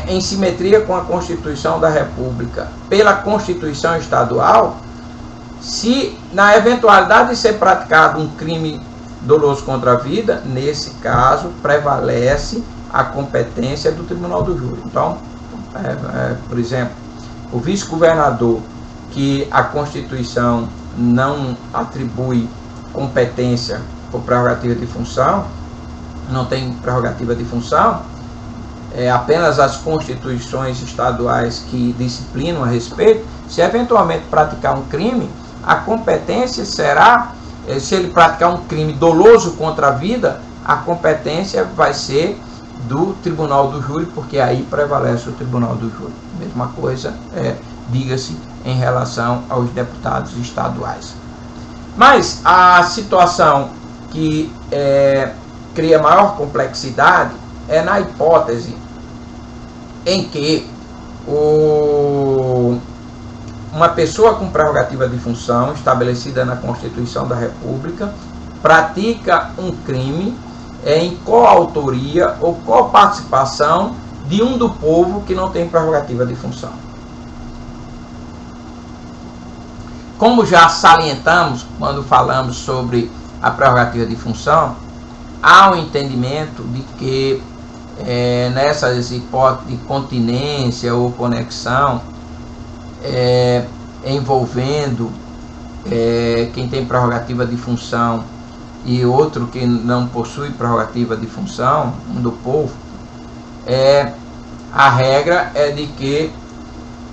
em simetria com a Constituição da República pela Constituição Estadual, se na eventualidade de ser praticado um crime doloso contra a vida, nesse caso prevalece a competência do Tribunal do Júri. Então, por exemplo, o vice-governador, que a Constituição não atribui competência por prerrogativa de função, não tem prerrogativa de função, apenas as constituições estaduais que disciplinam a respeito. Se eventualmente praticar um crime, a competência será, se ele praticar um crime doloso contra a vida, a competência vai ser do Tribunal do Júri, porque aí prevalece o Tribunal do Júri. Mesma coisa, diga-se, em relação aos deputados estaduais. Mas a situação que cria maior complexidade é na hipótese em que uma pessoa com prerrogativa de função estabelecida na Constituição da República pratica um crime em coautoria ou coparticipação de um do povo que não tem prerrogativa de função. Como já salientamos quando falamos sobre a prerrogativa de função, há um entendimento de que nessas hipóteses de continência ou conexão, envolvendo quem tem prerrogativa de função e outro que não possui prerrogativa de função, do povo, a regra é de que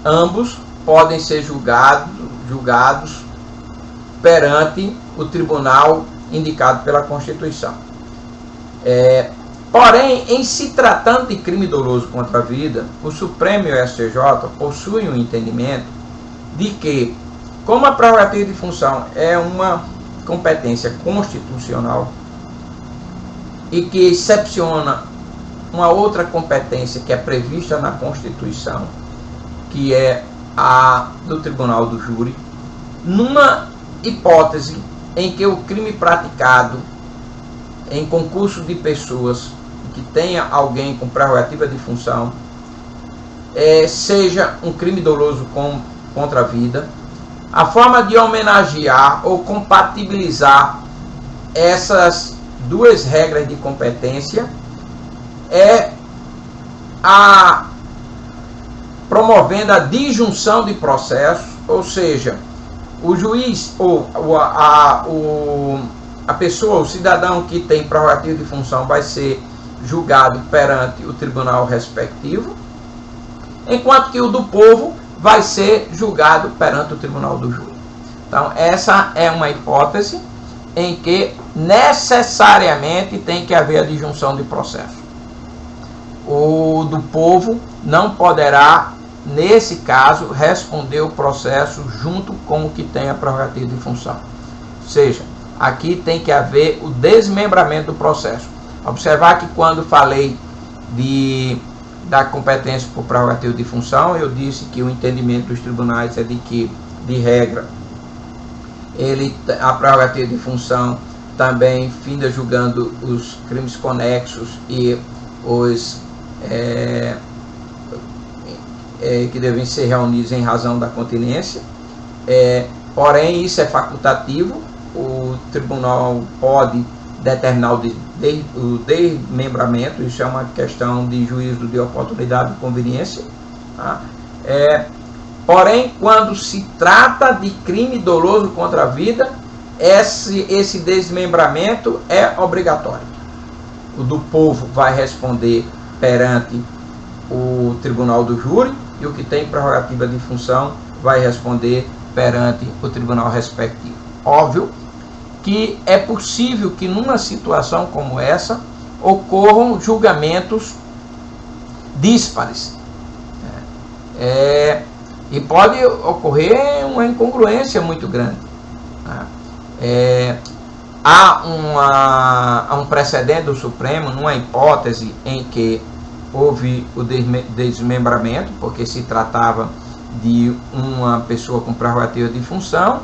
ambos podem ser julgados perante o tribunal indicado pela Constituição. Porém, em se tratando de crime doloso contra a vida, o Supremo e o STJ possuem um entendimento de que, como a prerrogativa de função é uma competência constitucional e que excepciona uma outra competência que é prevista na Constituição, que é a do Tribunal do Júri, numa hipótese em que o crime praticado em concurso de pessoas que tenha alguém com prerrogativa de função seja um crime doloso contra a vida, a forma de homenagear ou compatibilizar essas duas regras de competência é promovendo a disjunção de processos, ou seja, o juiz ou a pessoa, o cidadão que tem prerrogativa de função vai ser julgado perante o tribunal respectivo, enquanto que o do povo vai ser julgado perante o tribunal do júri. Então, essa é uma hipótese em que necessariamente tem que haver a disjunção de processo. O do povo não poderá, nesse caso, responder o processo junto com o que tem a prerrogativa de função. Ou seja, aqui tem que haver o desmembramento do processo. Observar que quando falei da competência por prerrogativa de função, eu disse que o entendimento dos tribunais é de que, de regra, a prerrogativa de função também finda julgando os crimes conexos e os que devem ser reunidos em razão da continência. Porém, isso é facultativo. O tribunal pode determinar o desmembramento, isso é uma questão de juízo de oportunidade e conveniência. Tá? Porém, quando se trata de crime doloso contra a vida, esse desmembramento é obrigatório. O do povo vai responder perante o tribunal do júri e o que tem prerrogativa de função vai responder perante o tribunal respectivo. Óbvio que é possível que numa situação como essa ocorram julgamentos díspares. E pode ocorrer uma incongruência muito grande. Há um precedente do Supremo numa hipótese em que houve o desmembramento, porque se tratava de uma pessoa com prerrogativa de função,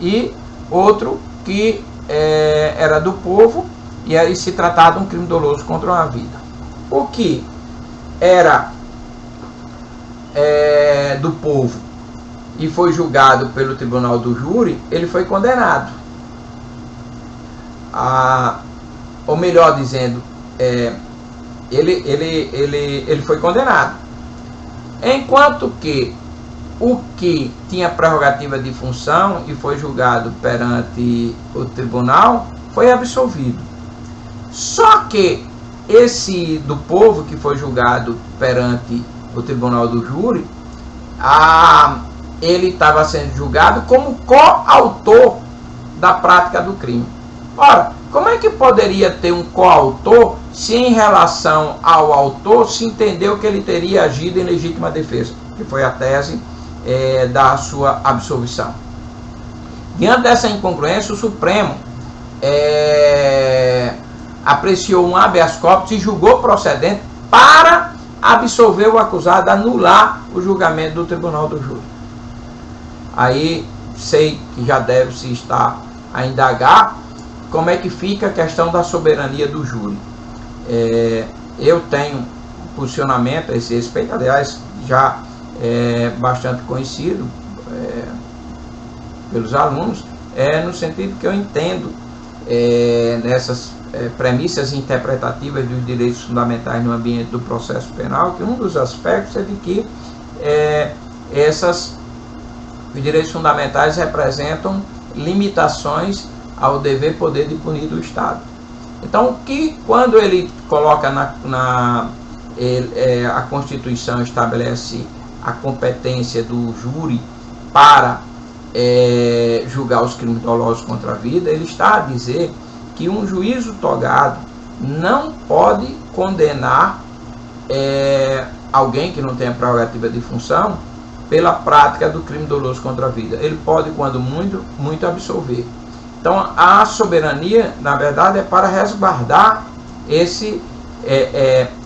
e outro que era do povo, e aí se tratava de um crime doloso contra uma vida. O que era do povo e foi julgado pelo tribunal do júri, ele foi condenado. Ou melhor dizendo, ele foi condenado. Enquanto que o que tinha prerrogativa de função e foi julgado perante o tribunal foi absolvido. Só que esse do povo que foi julgado perante o tribunal do júri, ele estava sendo julgado como coautor da prática do crime. Ora, como é que poderia ter um coautor se em relação ao autor se entendeu que ele teria agido em legítima defesa, que foi a tese da sua absolvição? Diante dessa incongruência, o Supremo apreciou um habeas corpus e julgou procedente para absolver o acusado, anular o julgamento do tribunal do júri. Aí sei que já deve-se estar a indagar como é que fica a questão da soberania do júri. Eu tenho posicionamento a esse respeito, aliás, já bastante conhecido pelos alunos, no sentido que eu entendo nessas premissas interpretativas dos direitos fundamentais no ambiente do processo penal, que um dos aspectos é de que os direitos fundamentais representam limitações ao dever poder de punir do Estado. Então, que quando ele coloca a Constituição estabelece a competência do júri para julgar os crimes dolosos contra a vida, ele está a dizer que um juízo togado não pode condenar alguém que não tenha prerrogativa de função pela prática do crime doloso contra a vida. Ele pode, quando muito, muito absolver. Então, a soberania, na verdade, é para resguardar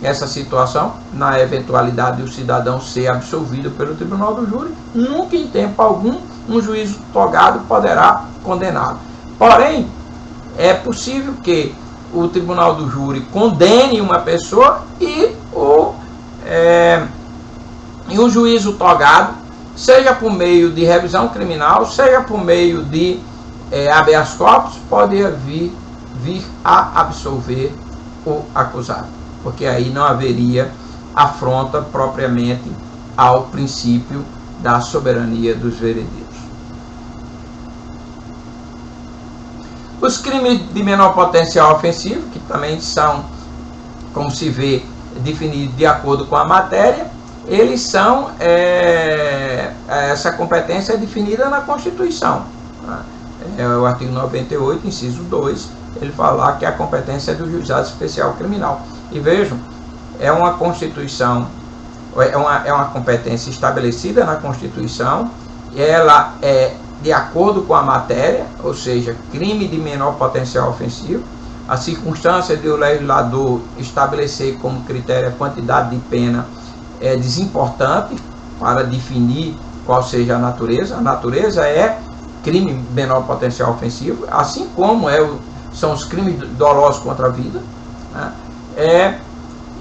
essa situação, na eventualidade de o cidadão ser absolvido pelo tribunal do júri. Nunca, em tempo algum, um juízo togado poderá condená-lo. Porém, é possível que o tribunal do júri condene uma pessoa e um juízo togado, seja por meio de revisão criminal, seja por meio de habeas corpus, pode vir a absolver o acusado, porque aí não haveria afronta propriamente ao princípio da soberania dos veredeiros. Os crimes de menor potencial ofensivo, que também são, como se vê, definidos de acordo com a matéria, eles são, essa competência é definida na Constituição. O artigo 98, inciso 2, ele fala que a competência é do Juizado Especial Criminal. E vejam, é uma Constituição, é uma competência estabelecida na Constituição, ela é de acordo com a matéria, ou seja, crime de menor potencial ofensivo. A circunstância de o legislador estabelecer como critério a quantidade de pena é desimportante para definir qual seja a natureza. A natureza é crime de menor potencial ofensivo, assim como são os crimes dolosos contra a vida, né?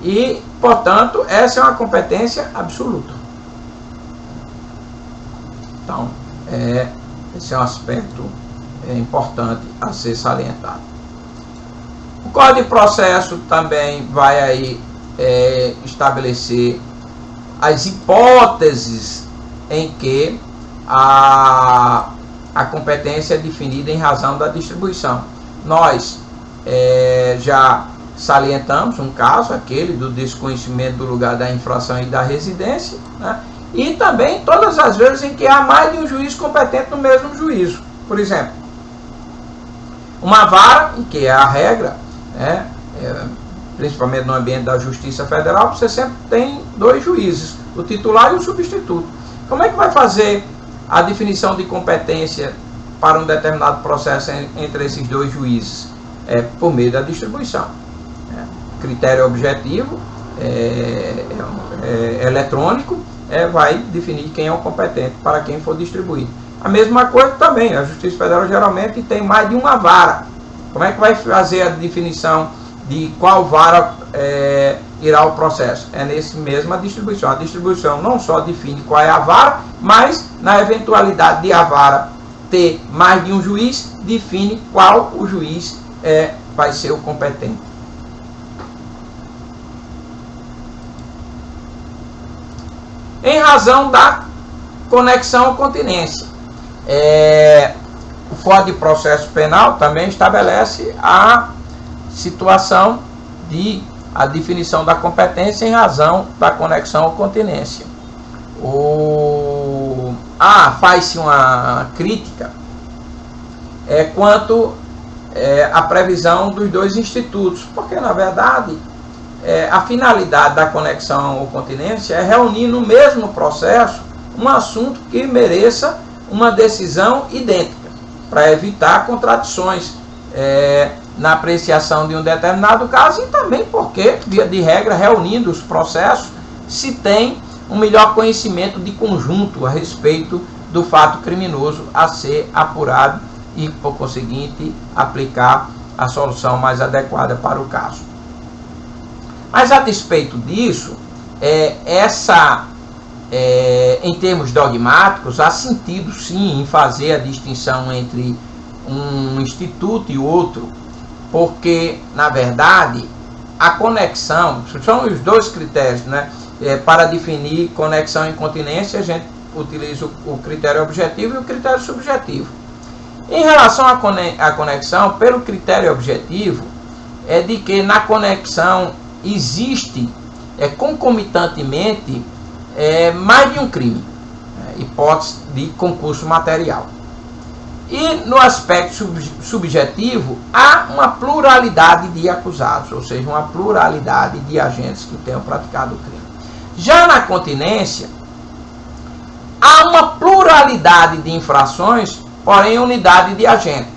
E, portanto, essa é uma competência absoluta. Então, esse é um aspecto importante a ser salientado. O Código de Processo também vai aí estabelecer as hipóteses em que a competência é definida em razão da distribuição. Nós já salientamos um caso, aquele do desconhecimento do lugar da infração e da residência, né? E também todas as vezes em que há mais de um juiz competente no mesmo juízo. Por exemplo, uma vara, em que é a regra, né? Principalmente no ambiente da Justiça Federal, você sempre tem dois juízes, o titular e o substituto. Como é que vai fazer a definição de competência para um determinado processo entre esses dois juízes? Por meio da distribuição. Critério objetivo, eletrônico, vai definir quem é o competente para quem for distribuído. A mesma coisa também, a Justiça Federal geralmente tem mais de uma vara. Como é que vai fazer a definição de qual vara irá ao processo? É nessa mesma distribuição. A distribuição não só define qual é a vara, mas na eventualidade de a vara ter mais de um juiz, define qual o juiz vai ser o competente. Em razão da conexão ou continência. O Código de Processo Penal também estabelece a situação a definição da competência em razão da conexão ou continência. Faz-se uma crítica quanto à previsão dos dois institutos, porque na verdade a finalidade da conexão ou continência é reunir no mesmo processo um assunto que mereça uma decisão idêntica, para evitar contradições na apreciação de um determinado caso, e também porque, via de regra, reunindo os processos, se tem um melhor conhecimento de conjunto a respeito do fato criminoso a ser apurado e, por conseguinte, aplicar a solução mais adequada para o caso. Mas, a despeito disso, em termos dogmáticos, há sentido sim em fazer a distinção entre um instituto e outro, porque, na verdade, a conexão, são os dois critérios, né? Para definir conexão e incontinência, a gente utiliza o critério objetivo e o critério subjetivo. Em relação à conexão, pelo critério objetivo, é de que na conexão existe concomitantemente mais de um crime, hipótese de concurso material. E no aspecto subjetivo, há uma pluralidade de acusados, ou seja, uma pluralidade de agentes que tenham praticado o crime. Já na continência, há uma pluralidade de infrações, porém unidade de agente.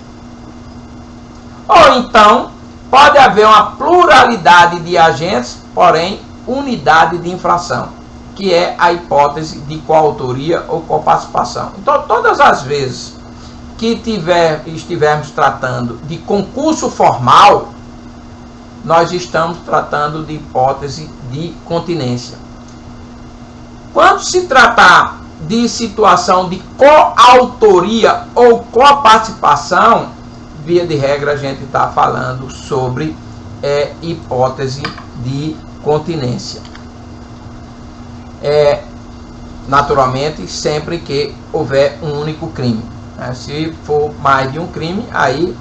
Ou então, pode haver uma pluralidade de agentes, porém unidade de infração, que é a hipótese de coautoria ou coparticipação. Então, todas as vezes que estivermos tratando de concurso formal, nós estamos tratando de hipótese de continência. Quando se tratar de situação de coautoria ou coparticipação, via de regra a gente está falando sobre hipótese de continência. Naturalmente, sempre que houver um único crime. Se for mais de um crime, aí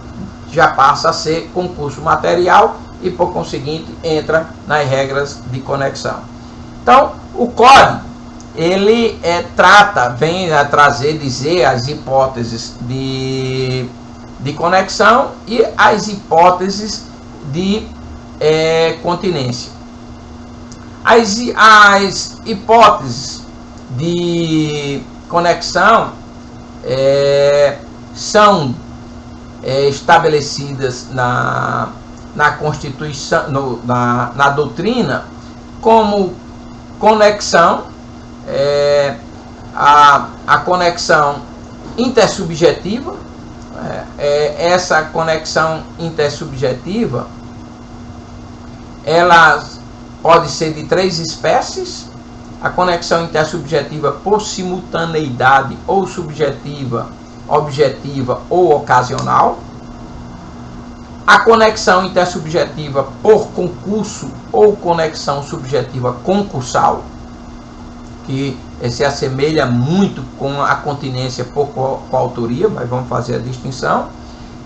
já passa a ser concurso material e, por conseguinte, entra nas regras de conexão. Então, o código, ele vem a dizer as hipóteses de conexão e as hipóteses de continência. As hipóteses de conexão são estabelecidas na Constituição, na doutrina, como conexão, a conexão intersubjetiva. Essa conexão intersubjetiva, ela pode ser de 3 espécies: a conexão intersubjetiva por simultaneidade ou subjetiva, objetiva ou ocasional, a conexão intersubjetiva por concurso ou conexão subjetiva concursal, que se assemelha muito com a continência por coautoria, mas vamos fazer a distinção,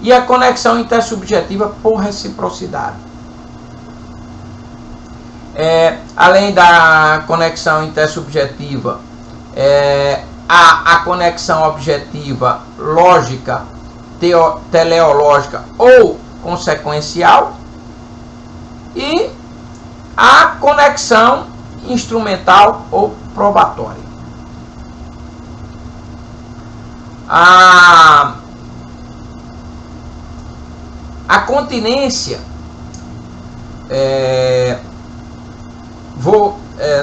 e a conexão intersubjetiva por reciprocidade. Além da conexão intersubjetiva, a conexão objetiva lógica, teleológica ou consequencial, e a conexão instrumental ou probatória. A continência,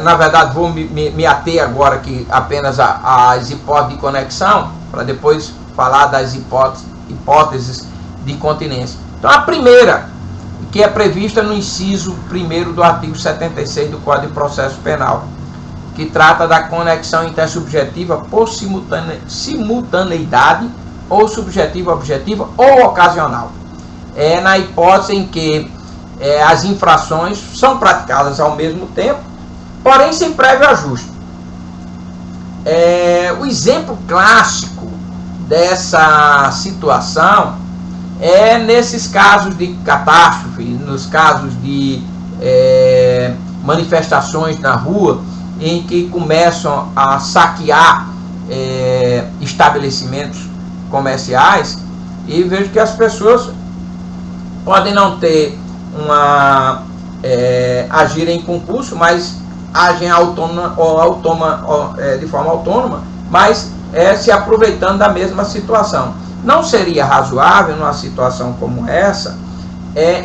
na verdade, vou me ater agora aqui apenas às hipóteses de conexão, para depois falar das hipóteses de continência. Então, a primeira, que é prevista no inciso 1º do artigo 76 do Código de Processo Penal, que trata da conexão intersubjetiva por simultaneidade ou subjetiva, objetiva ou ocasional. Na hipótese em que as infrações são praticadas ao mesmo tempo, porém sem prévio ajuste. O exemplo clássico dessa situação nesses casos de catástrofe, nos casos de manifestações na rua, em que começam a saquear estabelecimentos comerciais, e vejo que as pessoas podem não ter agir em concurso, mas agem de forma autônoma, mas se aproveitando da mesma situação. Não seria razoável, numa situação como essa,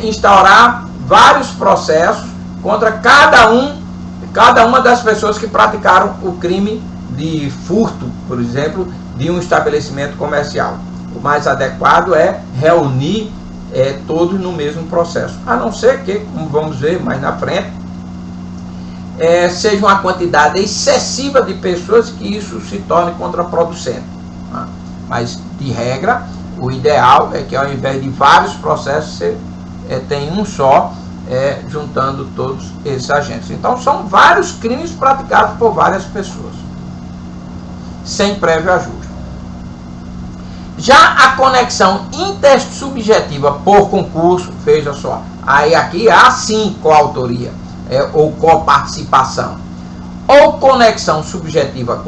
instaurar vários processos contra cada uma das pessoas que praticaram o crime de furto, por exemplo, de um estabelecimento comercial. O mais adequado é reunir todos no mesmo processo, a não ser que, como vamos ver mais na frente, seja uma quantidade excessiva de pessoas que isso se torne contraproducente. Mas, de regra, o ideal é que, ao invés de vários processos, você tem um só, juntando todos esses agentes. Então são vários crimes praticados por várias pessoas, sem prévio ajuste. Já a conexão intersubjetiva por concurso, veja só, aí aqui há sim coautoria, ou coparticipação, ou conexão subjetiva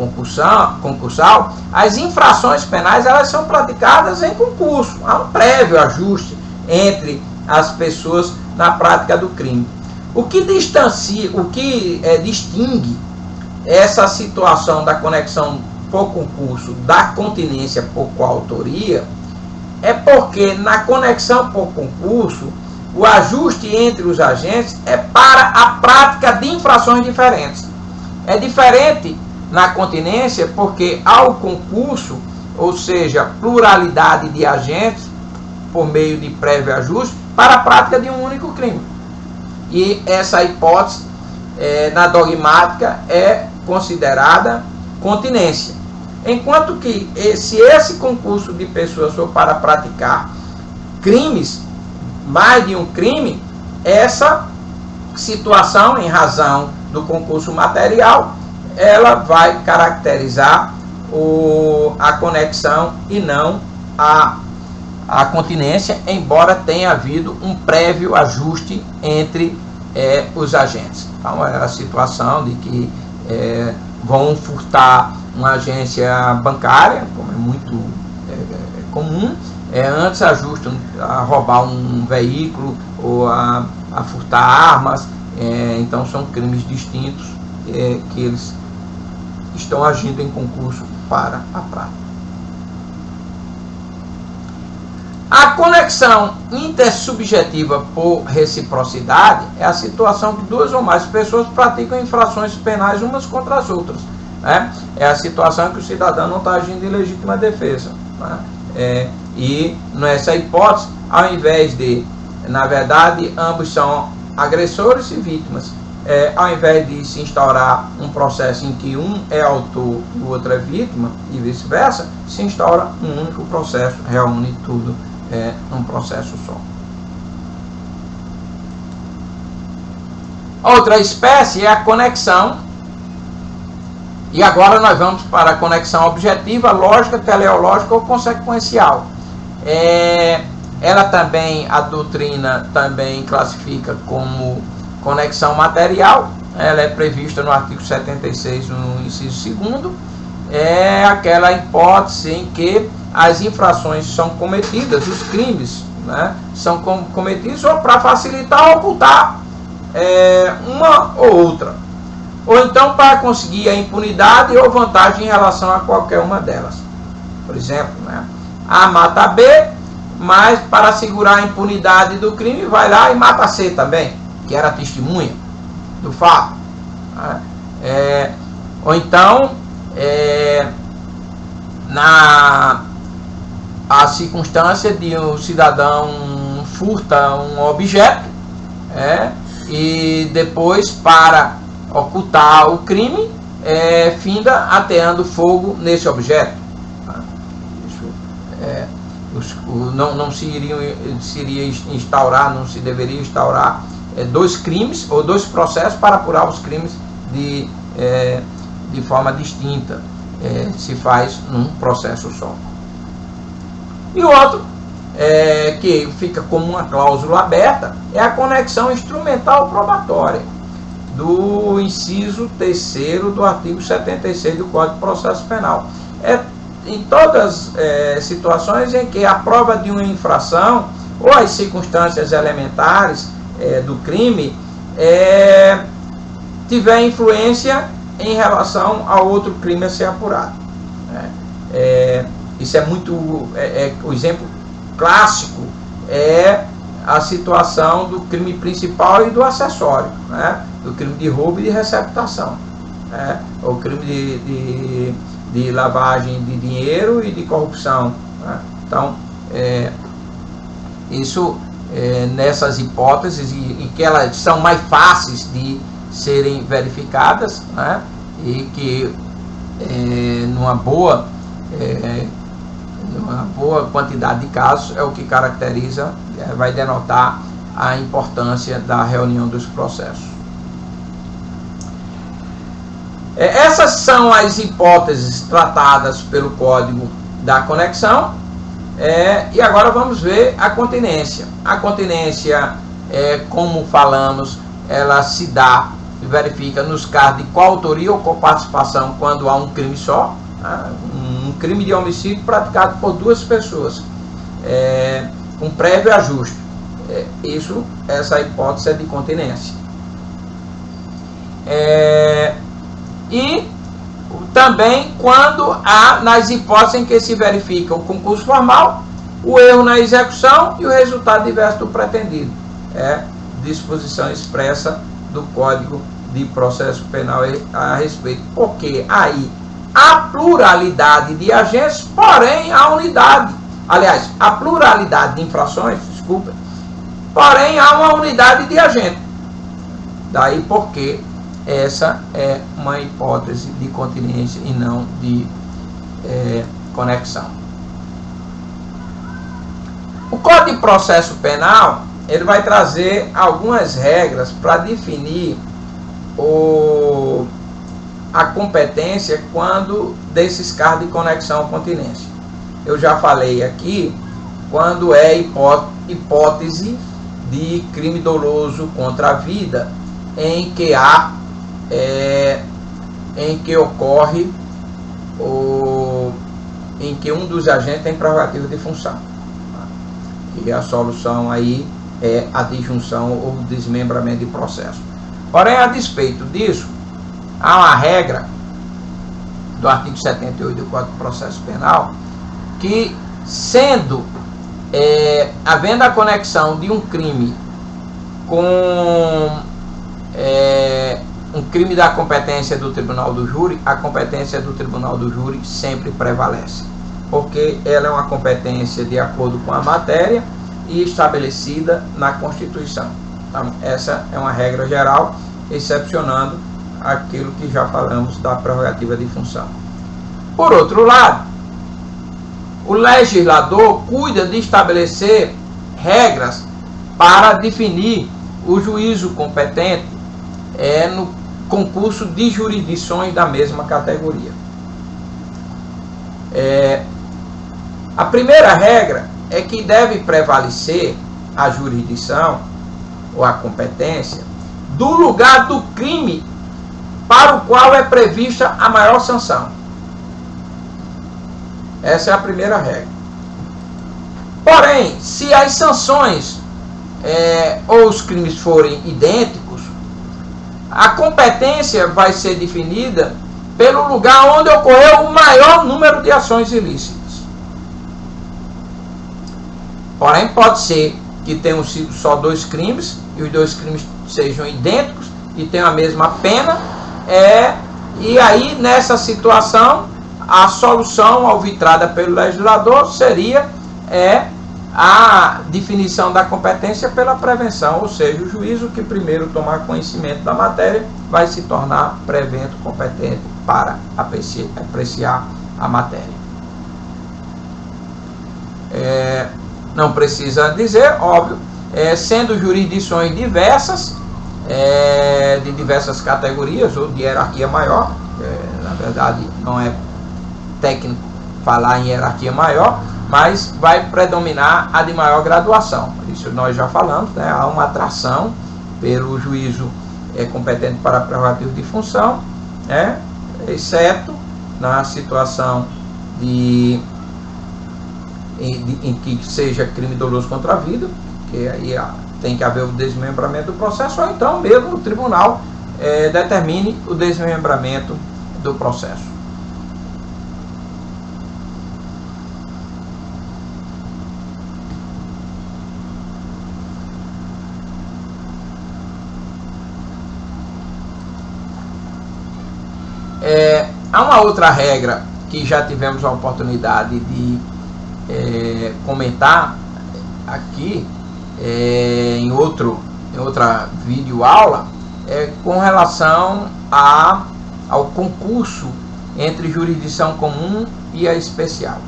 concursal, as infrações penais elas são praticadas em concurso, há um prévio ajuste entre as pessoas na prática do crime. O que distingue essa situação da conexão por concurso da continência por coautoria é porque na conexão por concurso o ajuste entre os agentes é para a prática de infrações diferentes. É diferente na continência porque há o concurso, ou seja, pluralidade de agentes por meio de prévio ajuste para a prática de um único crime. E essa hipótese na dogmática é considerada continência. Enquanto que se esse concurso de pessoas for para praticar crimes, mais de um crime, essa situação, em razão do concurso material, ela vai caracterizar a conexão e não a continência, embora tenha havido um prévio ajuste entre os agentes. Então, é a situação de que vão furtar uma agência bancária, como é muito comum, antes ajustam a roubar um veículo ou a furtar armas. Então são crimes distintos que eles estão agindo em concurso para a prática. A conexão intersubjetiva por reciprocidade é a situação que duas ou mais pessoas praticam infrações penais umas contra as outras. É a situação que o cidadão não está agindo em legítima defesa. E nessa hipótese, ao invés de, na verdade, ambos são agressores e vítimas, ao invés de se instaurar um processo em que um é autor e o outro é vítima, e vice-versa, se instaura um único processo, reúne tudo num processo só. Outra espécie é a conexão, e agora nós vamos para a conexão objetiva, lógica, teleológica ou consequencial. Ela também, a doutrina também classifica como conexão material. Ela é prevista no artigo 76, no inciso 2º. É aquela hipótese em que as infrações são cometidas, os crimes, são cometidos ou para facilitar ou ocultar uma ou outra, ou então para conseguir a impunidade ou vantagem em relação a qualquer uma delas. Por exemplo, A mata B, mas para assegurar a impunidade do crime vai lá e mata C também, que era testemunha do fato. Ou então a circunstância de um cidadão furta um objeto e depois, para ocultar o crime, finda ateando fogo nesse objeto. Não se deveria instaurar dois crimes ou dois processos para apurar os crimes de forma distinta. Se faz num processo só. E o outro, que fica como uma cláusula aberta, é a conexão instrumental probatória do inciso 3º do artigo 76 do Código de Processo Penal. Em todas as situações em que a prova de uma infração ou as circunstâncias elementares do crime tiver influência em relação ao outro crime a ser apurado. Isso é muito... o exemplo clássico é a situação do crime principal e do acessório, do crime de roubo e de receptação, o crime de lavagem de dinheiro e de corrupção. Então, isso nessas hipóteses, e que elas são mais fáceis de serem verificadas, e que numa boa quantidade de casos é o que caracteriza, vai denotar a importância da reunião dos processos. Essas são as hipóteses tratadas pelo Código da Conexão. E agora vamos ver a continência. A continência, como falamos, ela se dá e verifica nos casos de coautoria ou coparticipação quando há um crime só, um crime de homicídio praticado por duas pessoas, com prévio ajuste. Essa hipótese é de continência. E também quando há, nas hipóteses em que se verifica o concurso formal, o erro na execução e o resultado diverso do pretendido. Disposição expressa do Código de Processo Penal a respeito. Porque aí há pluralidade de agentes, porém a unidade. Aliás, a pluralidade de infrações, desculpa, porém há uma unidade de agente. Daí porque essa é uma hipótese de continência e não de conexão. O Código de Processo Penal, ele vai trazer algumas regras para definir a competência quando desses casos de conexão ou continência. Eu já falei aqui, quando é hipótese de crime doloso contra a vida, em que ocorre em que um dos agentes tem prerrogativa de função. E a solução aí é a disjunção ou desmembramento de processo. Porém, a despeito disso, há uma regra do artigo 78 do Código de Processo Penal que, havendo a conexão de um crime com um crime da competência do tribunal do júri, a competência do tribunal do júri sempre prevalece, porque ela é uma competência de acordo com a matéria e estabelecida na Constituição. Então, essa é uma regra geral, excepcionando aquilo que já falamos da prerrogativa de função. Por outro lado, o legislador cuida de estabelecer regras para definir o juízo competente no concurso de jurisdições da mesma categoria. A primeira regra é que deve prevalecer a jurisdição ou a competência do lugar do crime para o qual é prevista a maior sanção. Essa é a primeira regra. Porém, se as sanções ou os crimes forem idênticos, a competência vai ser definida pelo lugar onde ocorreu o maior número de ações ilícitas. Porém, pode ser que tenham sido só dois crimes e os dois crimes sejam idênticos e tenham a mesma pena. E aí, nessa situação, a solução arbitrada pelo legislador seria a definição da competência pela prevenção, ou seja, o juízo que primeiro tomar conhecimento da matéria vai se tornar prevento competente para apreciar a matéria. Não precisa dizer, óbvio, sendo jurisdições diversas, de diversas categorias ou de hierarquia maior, na verdade não é técnico falar em hierarquia maior, mas vai predominar a de maior graduação. Isso nós já falamos, né? Há uma atração pelo juízo competente para prerrogativa de função, exceto na situação em que seja crime doloso contra a vida, que aí tem que haver o desmembramento do processo, ou então mesmo o tribunal determine o desmembramento do processo. Há uma outra regra que já tivemos a oportunidade de comentar aqui em outra videoaula, com relação ao concurso entre jurisdição comum e a especial.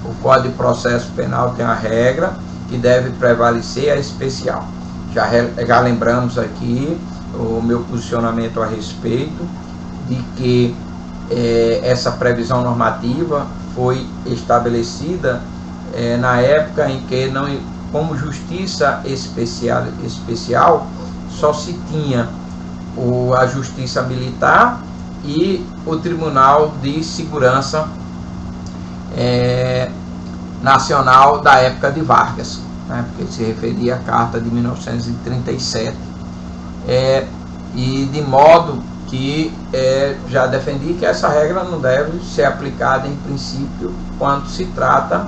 O Código de Processo Penal tem a regra que deve prevalecer a especial. Já lembramos aqui o meu posicionamento a respeito de que essa previsão normativa foi estabelecida na época em que, como justiça especial, só se tinha a justiça militar e o Tribunal de Segurança Nacional da época de Vargas, né, porque se referia à Carta de 1937, e de modo que já defendi que essa regra não deve ser aplicada em princípio quando se trata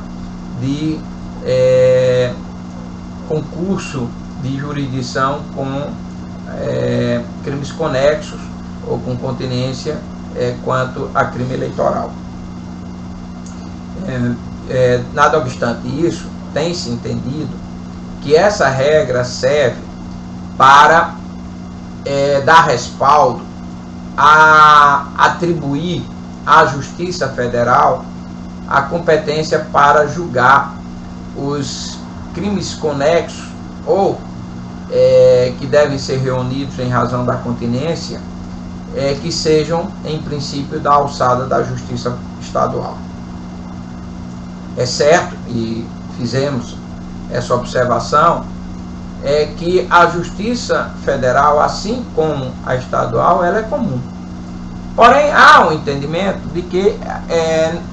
de concurso de jurisdição com crimes conexos ou com continência quanto a crime eleitoral. Nada obstante isso, tem-se entendido que essa regra serve para dar respaldo a atribuir à Justiça Federal a competência para julgar os crimes conexos ou que devem ser reunidos em razão da continência, que sejam, em princípio, da alçada da Justiça Estadual. É certo, e fizemos essa observação, que a Justiça Federal, assim como a estadual, ela é comum. Porém, há um entendimento de que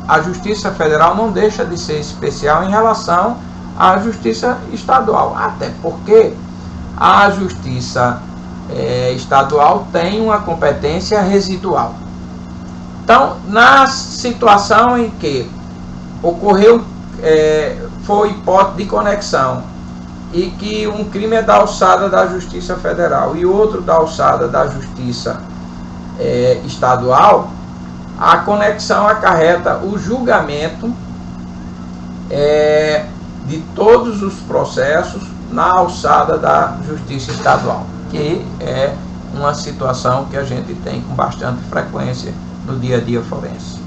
a Justiça Federal não deixa de ser especial em relação à Justiça Estadual, até porque a Justiça Estadual tem uma competência residual. Então, na situação em que ocorreu, foi hipótese de conexão, e que um crime é da alçada da Justiça Federal e outro da alçada da Justiça Estadual, a conexão acarreta o julgamento de todos os processos na alçada da Justiça Estadual, que é uma situação que a gente tem com bastante frequência no dia a dia forense.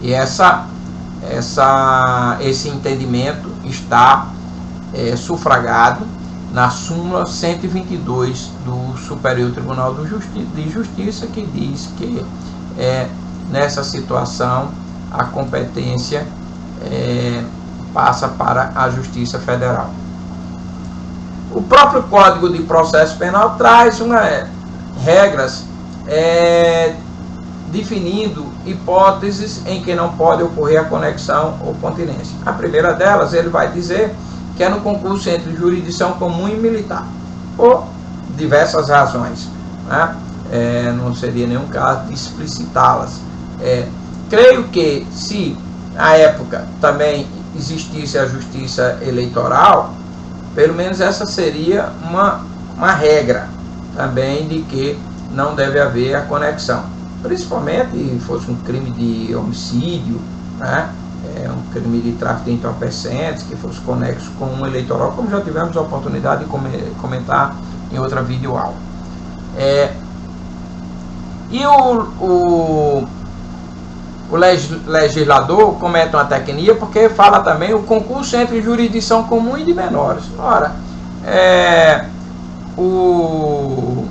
E esse entendimento está sufragado na súmula 122 do Superior Tribunal de Justiça, que diz que nessa situação a competência passa para a Justiça Federal. O próprio Código de Processo Penal traz regras definindo hipóteses em que não pode ocorrer a conexão ou continência. A primeira delas, ele vai dizer que é no concurso entre jurisdição comum e militar, por diversas razões, né? Não seria nenhum caso de explicitá-las. Creio que se na época também existisse a justiça eleitoral, pelo menos essa seria uma regra também de que não deve haver a conexão. Principalmente se fosse um crime de homicídio, né? Um crime de tráfico de entorpecentes, que fosse conexo com um eleitoral, como já tivemos a oportunidade de comentar em outra videoaula. E o legislador comete uma tecnia porque fala também o concurso entre jurisdição comum e de menores. Ora, o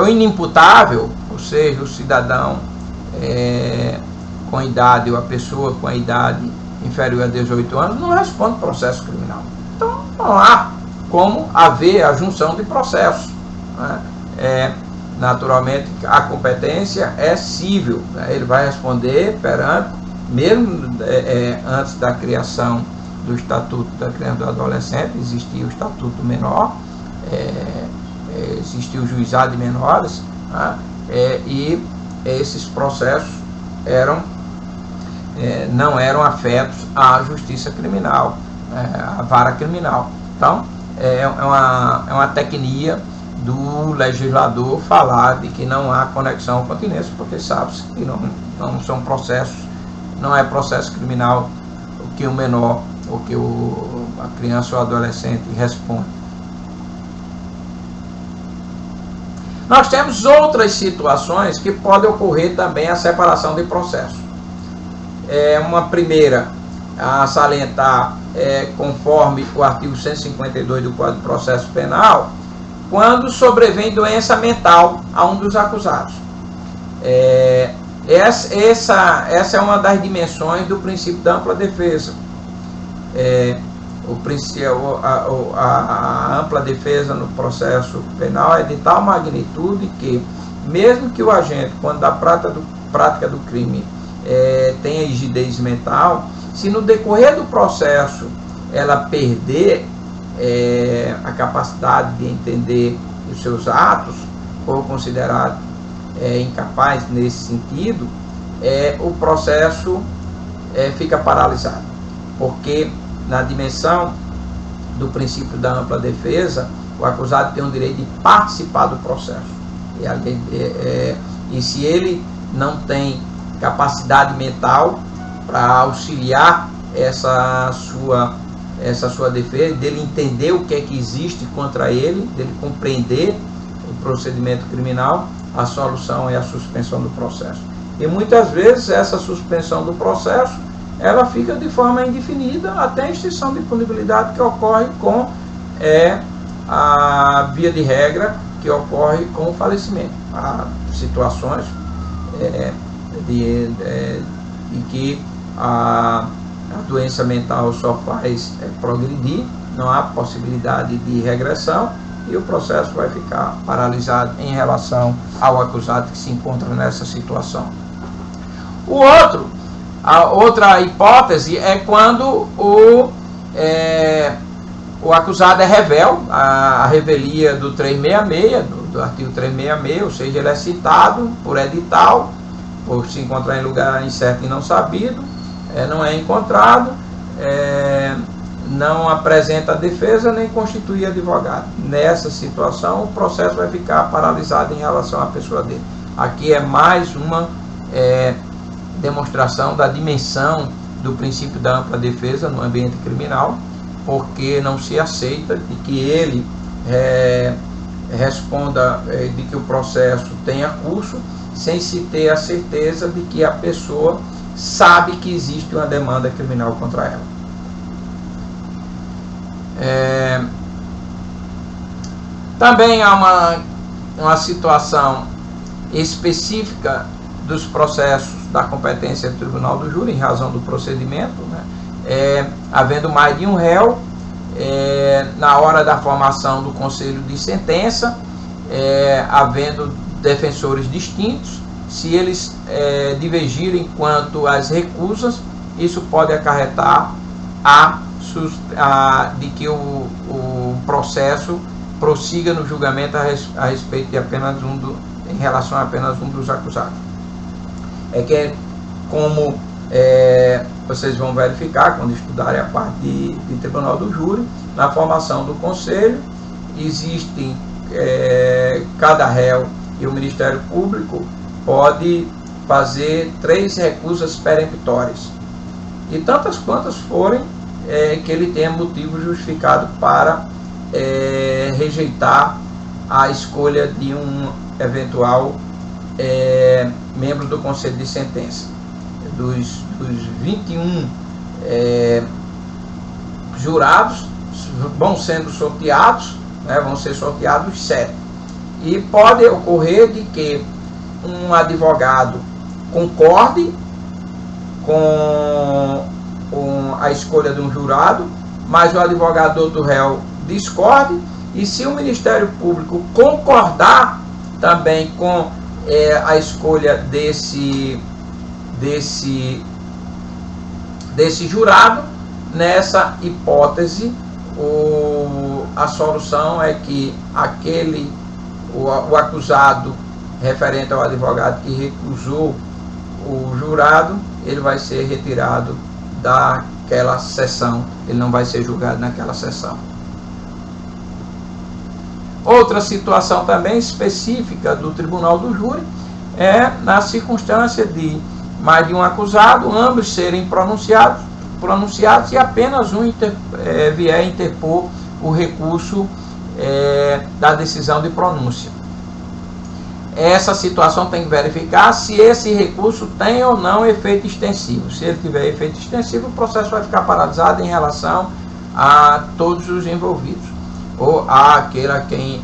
inimputável, ou seja, o cidadão com idade, ou a pessoa com a idade inferior a 18 anos, não responde processo criminal. Então, não há como haver a junção de processos, né? Naturalmente, a competência é cível, né? Ele vai responder perante, mesmo antes da criação do Estatuto da Criança e do Adolescente, existia o Estatuto do Menor, existia o Juizado de Menores, né? E esses processos não eram afetos à justiça criminal, à vara criminal. Então, é uma tecnia do legislador falar de que não há conexão com continência, porque sabe-se que não são processos, não é processo criminal o que o menor, o que a criança ou adolescente responde. Nós temos outras situações que pode ocorrer também a separação de processos. Uma primeira, a salientar, conforme o artigo 152 do Código de Processo Penal, quando sobrevém doença mental a um dos acusados. Essa é uma das dimensões do princípio da ampla defesa. A ampla defesa no processo penal é de tal magnitude que, mesmo que o agente, quando da prática do crime, tenha rigidez mental, se no decorrer do processo ela perder a capacidade de entender os seus atos, ou considerado incapaz nesse sentido, o processo fica paralisado, porque na dimensão do princípio da ampla defesa, o acusado tem o direito de participar do processo. E se ele não tem capacidade mental para auxiliar essa sua defesa, dele entender o que é que existe contra ele, dele compreender o procedimento criminal, a solução é a suspensão do processo. E muitas vezes essa suspensão do processo ela fica de forma indefinida até a extinção de punibilidade, que ocorre com a via de regra, que ocorre com o falecimento. Há situações de que a doença mental só faz progredir, não há possibilidade de regressão, e o processo vai ficar paralisado em relação ao acusado que se encontra nessa situação. A outra hipótese é quando o acusado é revel, a revelia do 366, do artigo 366, ou seja, ele é citado por edital, por se encontrar em lugar incerto e não sabido, não é encontrado, não apresenta defesa nem constitui advogado. Nessa situação, o processo vai ficar paralisado em relação à pessoa dele. Aqui é mais uma demonstração da dimensão do princípio da ampla defesa no ambiente criminal, porque não se aceita de que ele responda, de que o processo tenha curso, sem se ter a certeza de que a pessoa sabe que existe uma demanda criminal contra ela. Também há uma situação específica dos processos da competência do Tribunal do Júri, em razão do procedimento, havendo mais de um réu, na hora da formação do conselho de sentença, havendo defensores distintos, se eles divergirem quanto às recusas, isso pode acarretar de que o processo prossiga no julgamento a respeito de em relação a apenas um dos acusados. Como vocês vão verificar quando estudarem a parte de Tribunal do Júri, na formação do conselho, existem cada réu, e o Ministério Público pode fazer 3 recusas peremptórias, e tantas quantas forem que ele tenha motivo justificado para rejeitar a escolha de um eventual membro do Conselho de Sentença. Dos 21 jurados, vão sendo sorteados, vão ser sorteados 7. E pode ocorrer de que um advogado concorde com a escolha de um jurado, mas o advogado do outro réu discorde, e se o Ministério Público concordar também com a escolha desse jurado, nessa hipótese a solução é que o acusado referente ao advogado que recusou o jurado, ele vai ser retirado daquela sessão, ele não vai ser julgado naquela sessão. Outra situação também específica do Tribunal do Júri é na circunstância de mais de um acusado, ambos serem pronunciados e apenas um vier interpor o recurso da decisão de pronúncia. essa situação tem que verificar se esse recurso tem ou não efeito extensivo. Se ele tiver efeito extensivo, o processo vai ficar paralisado em relação a todos os envolvidos, ou àquele a quem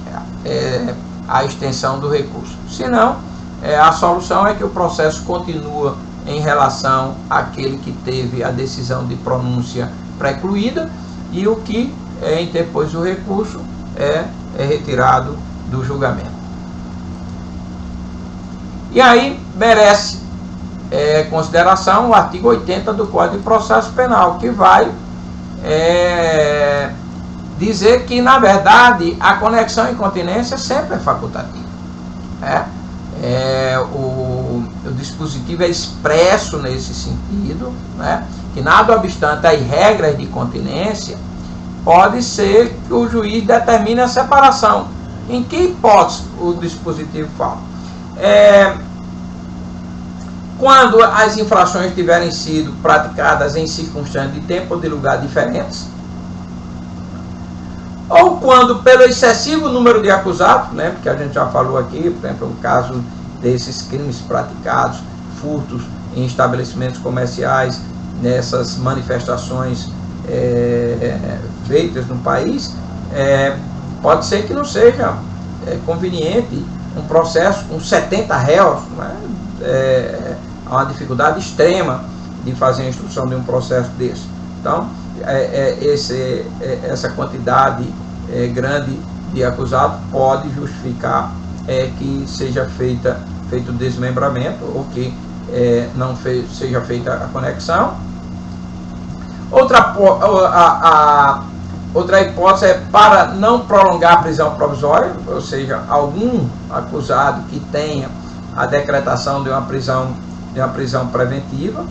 a extensão do recurso. Se não, a solução é que o processo continua em relação àquele que teve a decisão de pronúncia precluída, e o que interpôs o recurso é retirado do julgamento. E aí merece consideração o artigo 80 do Código de Processo Penal, que vai dizer que, na verdade, a conexão e incontinência sempre é facultativa. O dispositivo é expresso nesse sentido, que nada obstante as regras de continência, pode ser que o juiz determine a separação. Em que hipótese o dispositivo fala? Quando as infrações tiverem sido praticadas em circunstâncias de tempo ou de lugar diferentes, ou quando, pelo excessivo número de acusados, porque a gente já falou aqui, por exemplo, o caso desses crimes praticados, furtos em estabelecimentos comerciais, nessas manifestações feitas no país, pode ser que não seja conveniente um processo com 70 réus, há uma dificuldade extrema de fazer a instrução de um processo desse. Então, essa quantidade grande de acusados pode justificar que seja feito o desmembramento, ou que não seja feita a conexão. Outra hipótese é para não prolongar a prisão provisória, ou seja, algum acusado que tenha a decretação de uma prisão preventiva.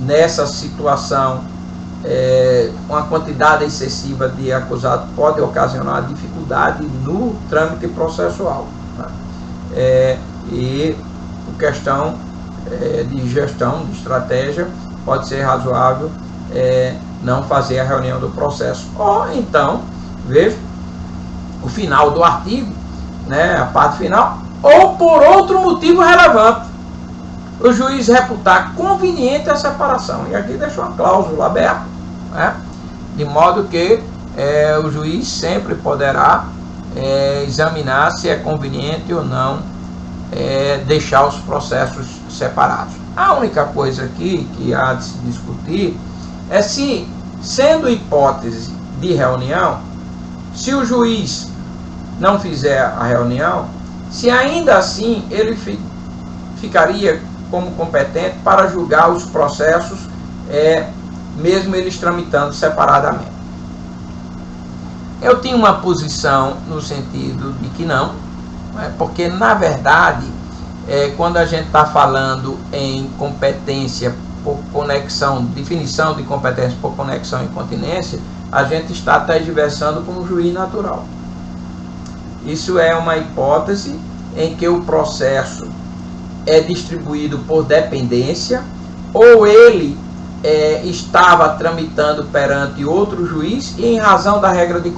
Nessa situação, uma quantidade excessiva de acusados pode ocasionar dificuldade no trâmite processual. E por questão de gestão, de estratégia, pode ser razoável não fazer a reunião do processo. Ou então, veja o final do artigo, a parte final, ou por outro motivo relevante, o juiz reputar conveniente a separação. E aqui deixa uma cláusula aberta, de modo que o juiz sempre poderá examinar se é conveniente ou não deixar os processos separados. A única coisa aqui que há de se discutir é se, sendo hipótese de reunião, se o juiz não fizer a reunião, se ainda assim ele ficaria como competente para julgar os processos, mesmo eles tramitando separadamente. Eu tinha uma posição no sentido de que não, porque na verdade, quando a gente está falando em competência por conexão, definição de competência por conexão e incontinência, a gente está tergiversando com o juiz natural. Isso é uma hipótese em que o processo é distribuído por dependência, ou ele estava tramitando perante outro juiz e, em razão da regra de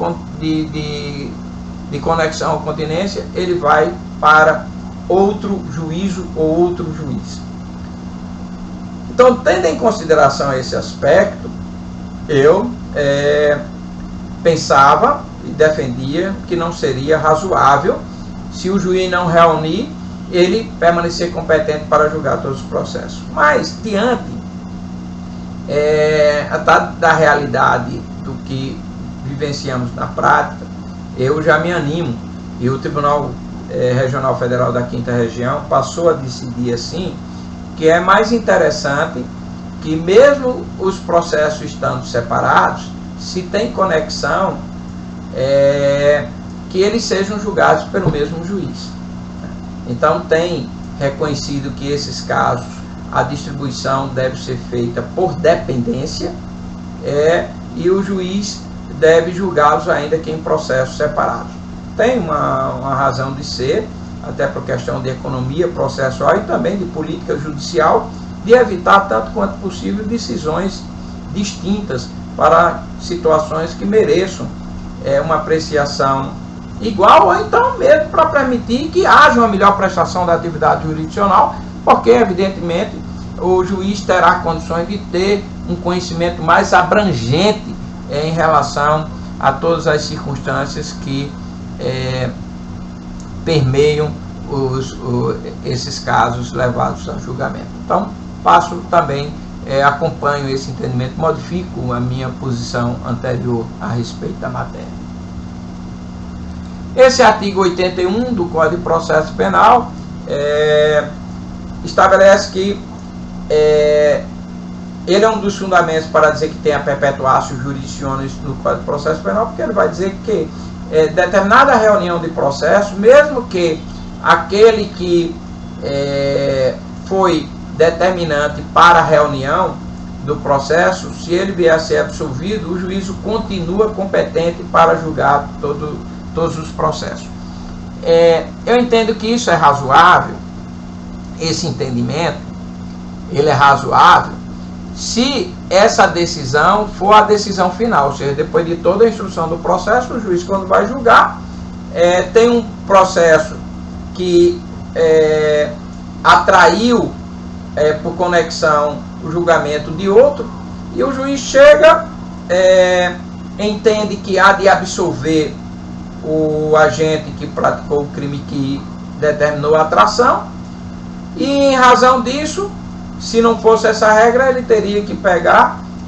conexão ou continência, ele vai para outro juízo ou outro juiz. Então, tendo em consideração esse aspecto, eu pensava e defendia que não seria razoável, se o juiz não reunir, ele permanecer competente para julgar todos os processos. Mas, diante da realidade do que vivenciamos na prática, eu já me animo, e o Tribunal Regional Federal da 5ª Região passou a decidir assim, que é mais interessante que, mesmo os processos estando separados, se tem conexão, que eles sejam julgados pelo mesmo juiz. Então, tem reconhecido que esses casos, a distribuição deve ser feita por dependência, e o juiz deve julgá-los ainda que em processos separados. Tem uma razão de ser, até por questão de economia processual e também de política judicial, de evitar, tanto quanto possível, decisões distintas para situações que mereçam uma apreciação igual, ou então mesmo para permitir que haja uma melhor prestação da atividade jurisdicional, porque evidentemente o juiz terá condições de ter um conhecimento mais abrangente em relação a todas as circunstâncias que permeiam esses casos levados a julgamento. Então, passo também, acompanho esse entendimento, modifico a minha posição anterior a respeito da matéria. Esse artigo 81 do Código de Processo Penal estabelece que ele é um dos fundamentos para dizer que tem a perpetuatio jurisdictionis no Código de Processo Penal, porque ele vai dizer que determinada reunião de processo, mesmo que aquele que foi determinante para a reunião do processo, se ele vier a ser absolvido, o juízo continua competente para julgar todos os processos. Eu entendo que isso é razoável, esse entendimento, ele é razoável, se essa decisão for a decisão final, ou seja, depois de toda a instrução do processo, o juiz, quando vai julgar, tem um processo que atraiu por conexão o julgamento de outro, e o juiz chega, entende que há de absolver o agente que praticou o crime que determinou a atração, e em razão disso, se não fosse essa regra, ele teria que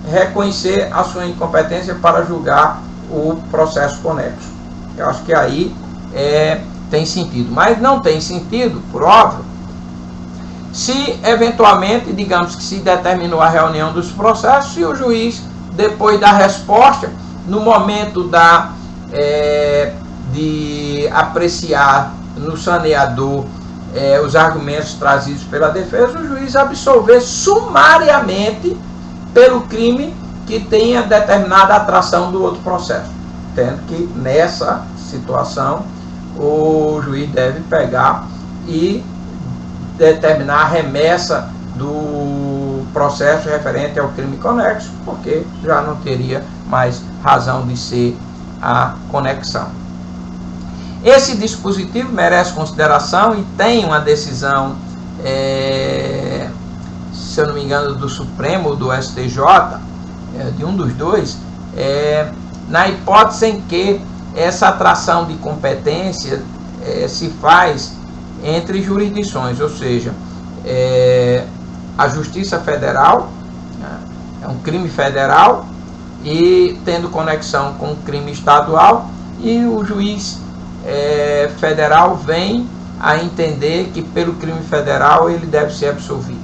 reconhecer a sua incompetência para julgar o processo conexo. Eu acho que aí tem sentido, mas não tem sentido, por óbvio, se eventualmente, digamos que se determinou a reunião dos processos e o juiz, depois da resposta, no momento de apreciar no saneador os argumentos trazidos pela defesa, o juiz absolver sumariamente pelo crime que tenha determinada atração do outro processo. Tendo que nessa situação o juiz deve pegar e determinar a remessa do processo referente ao crime conexo, porque já não teria mais razão de ser a conexão. Esse dispositivo merece consideração e tem uma decisão, se eu não me engano, do Supremo ou do STJ, de um dos dois, na hipótese em que essa atração de competência se faz entre jurisdições, ou seja, a Justiça Federal, é um crime federal, e tendo conexão com o crime estadual, e o juiz federal vem a entender que pelo crime federal ele deve ser absolvido.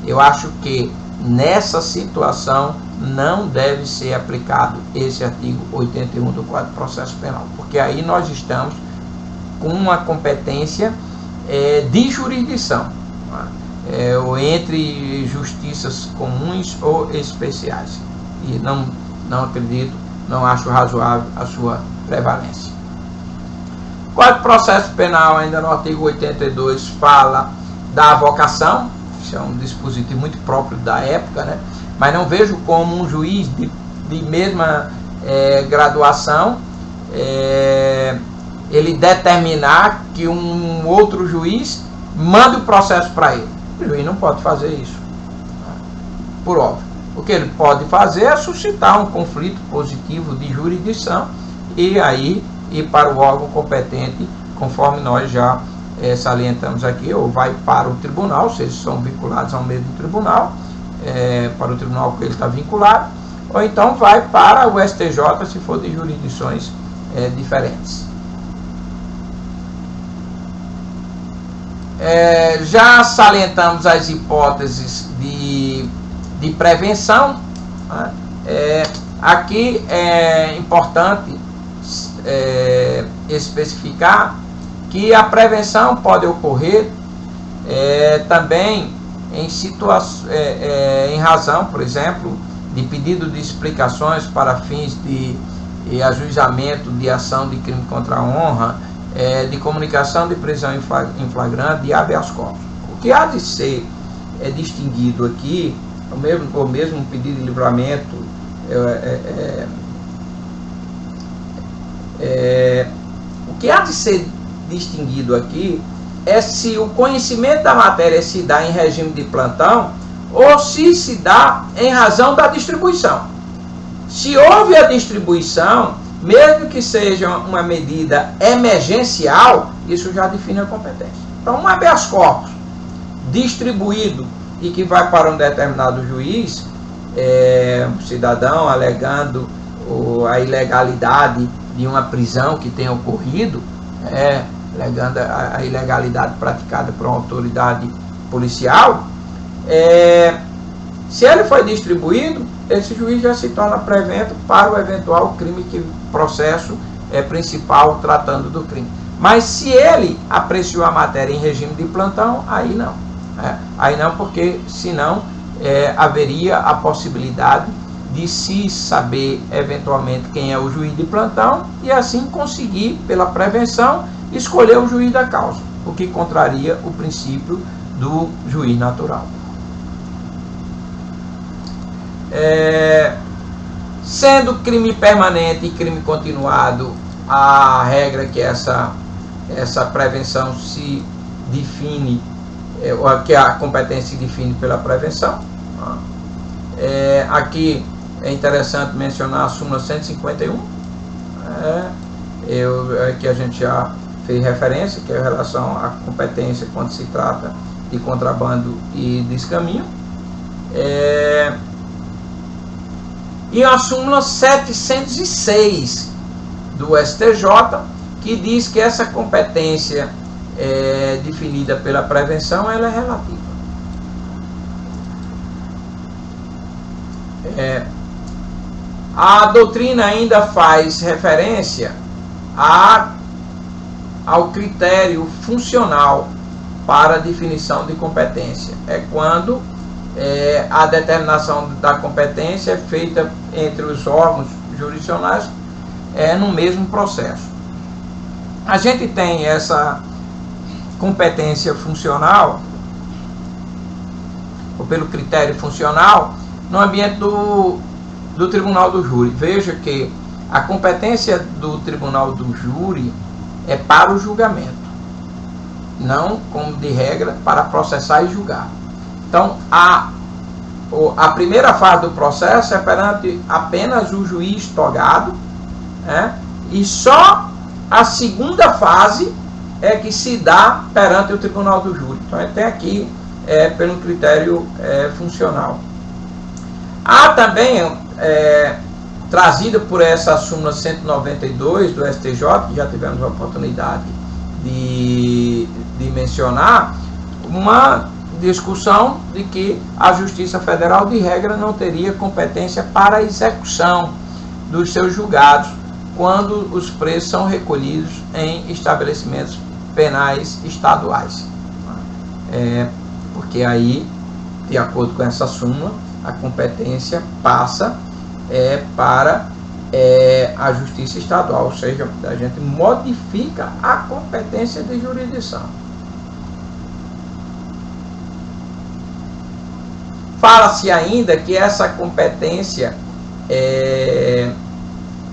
Eu acho que nessa situação não deve ser aplicado esse artigo 81 do Código de Processo Penal, porque aí nós estamos com uma competência de jurisdição, ou entre justiças comuns ou especiais, e não acredito, não acho razoável a sua prevalência. O Código de Processo Penal, ainda no artigo 82, fala da avocação. Isso é um dispositivo muito próprio da época, né? Mas não vejo como um juiz de mesma graduação ele determinar que um outro juiz mande o processo para ele. O juiz não pode fazer isso, por óbvio. O que ele pode fazer é suscitar um conflito positivo de jurisdição e aí ir para o órgão competente, conforme nós já salientamos aqui, ou vai para o tribunal, se eles são vinculados ao mesmo tribunal, para o tribunal que ele está vinculado, ou então vai para o STJ, se for de jurisdições diferentes. Já salientamos as hipóteses de prevenção, né? Aqui é importante especificar que a prevenção pode ocorrer também em razão, por exemplo, de pedido de explicações para fins de ajuizamento de ação de crime contra a honra, de comunicação de prisão em flagrante, de habeas corpus. O que há de ser distinguido aqui, o mesmo pedido de livramento, o que há de ser distinguido aqui é se o conhecimento da matéria se dá em regime de plantão ou se dá em razão da distribuição. Se houve a distribuição, mesmo que seja uma medida emergencial, isso já define a competência. Então, um habeas corpus distribuído e que vai para um determinado juiz, um cidadão alegando a ilegalidade de uma prisão que tenha ocorrido, alegando a ilegalidade praticada por uma autoridade policial, se ele foi distribuído, esse juiz já se torna prevento para o eventual crime que processo principal tratando do crime. Mas se ele apreciou a matéria em regime de plantão, aí não. Aí não, porque senão haveria a possibilidade de se saber eventualmente quem é o juiz de plantão e assim conseguir, pela prevenção, escolher o juiz da causa, o que contraria o princípio do juiz natural. Sendo crime permanente e crime continuado, a regra que essa prevenção se define, que a competência se define pela prevenção. Aqui é interessante mencionar a súmula 151, que a gente já fez referência, que é em relação à competência quando se trata de contrabando e descaminho. E a súmula 706 do STJ, que diz que essa competência definida pela prevenção, ela é relativa. A doutrina ainda faz referência ao critério funcional para a definição de competência. É quando a determinação da competência é feita entre os órgãos jurisdicionais no mesmo processo. A gente tem essa competência funcional, ou pelo critério funcional, no ambiente do tribunal do júri. Veja que a competência do tribunal do júri é para o julgamento, não, como de regra, para processar e julgar. Então, a primeira fase do processo é perante apenas o juiz togado, e só a segunda fase é que se dá perante o tribunal do júri. Então, tem aqui pelo critério funcional. Há também, trazida por essa súmula 192 do STJ, que já tivemos a oportunidade de mencionar, uma discussão de que a Justiça Federal, de regra, não teria competência para a execução dos seus julgados quando os presos são recolhidos em estabelecimentos penais estaduais. Porque aí, de acordo com essa súmula, a competência passa para a Justiça Estadual, ou seja, a gente modifica a competência de jurisdição. Fala-se ainda que essa competência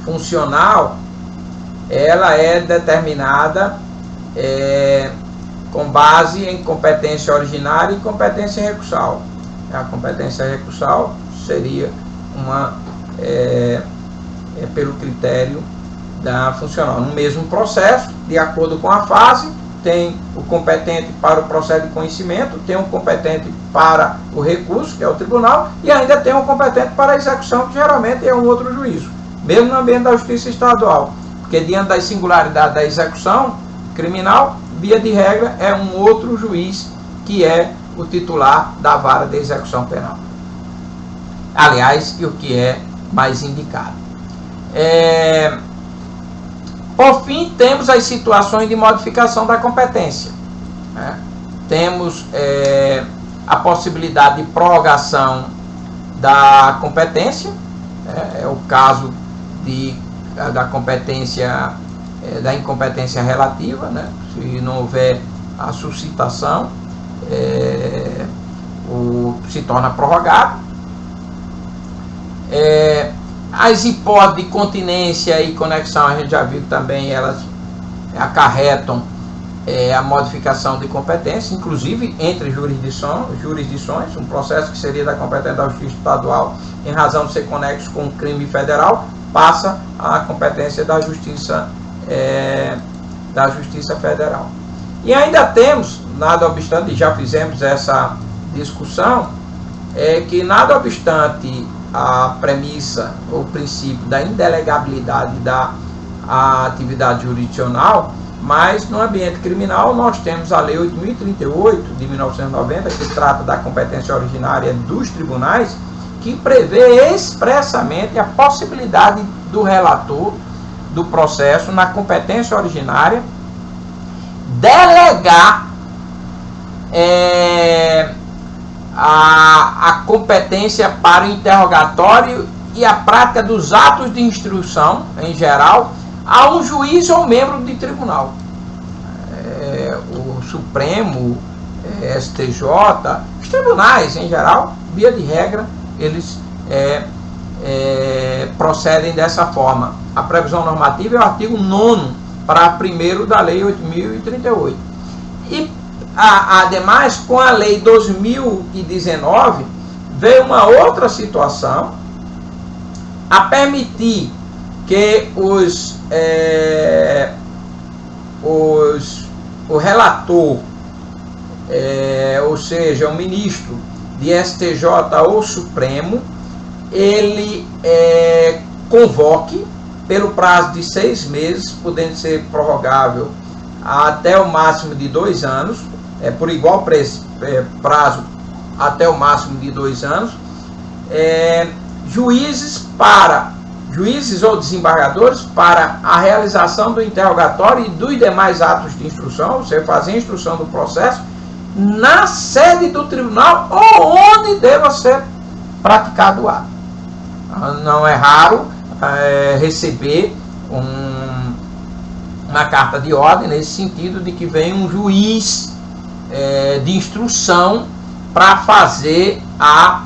funcional, ela é determinada com base em competência originária e competência recursal. A competência recursal seria pelo critério da funcional. No mesmo processo, de acordo com a fase, tem o competente para o processo de conhecimento, tem um competente para o recurso, que é o tribunal, e ainda tem um competente para a execução, que geralmente é um outro juízo, mesmo no ambiente da Justiça Estadual, porque diante da singularidade da execução criminal, via de regra, é um outro juiz que é o titular da vara de execução penal. Aliás, e o que é mais indicado. Por fim, temos as situações de modificação da competência. Temos a possibilidade de prorrogação da competência, é o caso da competência, da incompetência relativa, se não houver a suscitação, se torna prorrogado. As hipóteses de continência e conexão, a gente já viu também, elas acarretam a modificação de competência, inclusive entre jurisdições, um processo que seria da competência da Justiça Estadual, em razão de ser conexo com o crime federal, passa à competência da Justiça Federal. E ainda temos, nada obstante, já fizemos essa discussão, que nada obstante a premissa ou princípio da indelegabilidade da atividade jurisdicional, mas no ambiente criminal nós temos a Lei 8.038 de 1990, que trata da competência originária dos tribunais, que prevê expressamente a possibilidade do relator do processo, na competência originária, delegar a competência para o interrogatório e a prática dos atos de instrução, em geral, a um juiz ou membro de tribunal. O Supremo, STJ, os tribunais, em geral, via de regra, eles procedem dessa forma. A previsão normativa é o artigo 9º, parágrafo 1º da Lei 8.038. E, ademais, com a Lei 2019, veio uma outra situação a permitir que o relator, ou seja, o ministro de STJ ou Supremo, ele convoque pelo prazo de 6 meses, podendo ser prorrogável até o máximo de 2 anos, por igual prazo até o máximo de 2 anos, juízes ou desembargadores para a realização do interrogatório e dos demais atos de instrução, ou seja, fazer a instrução do processo na sede do tribunal ou onde deva ser praticado o ato. Não é raro receber uma carta de ordem nesse sentido, de que vem um juiz de instrução para fazer a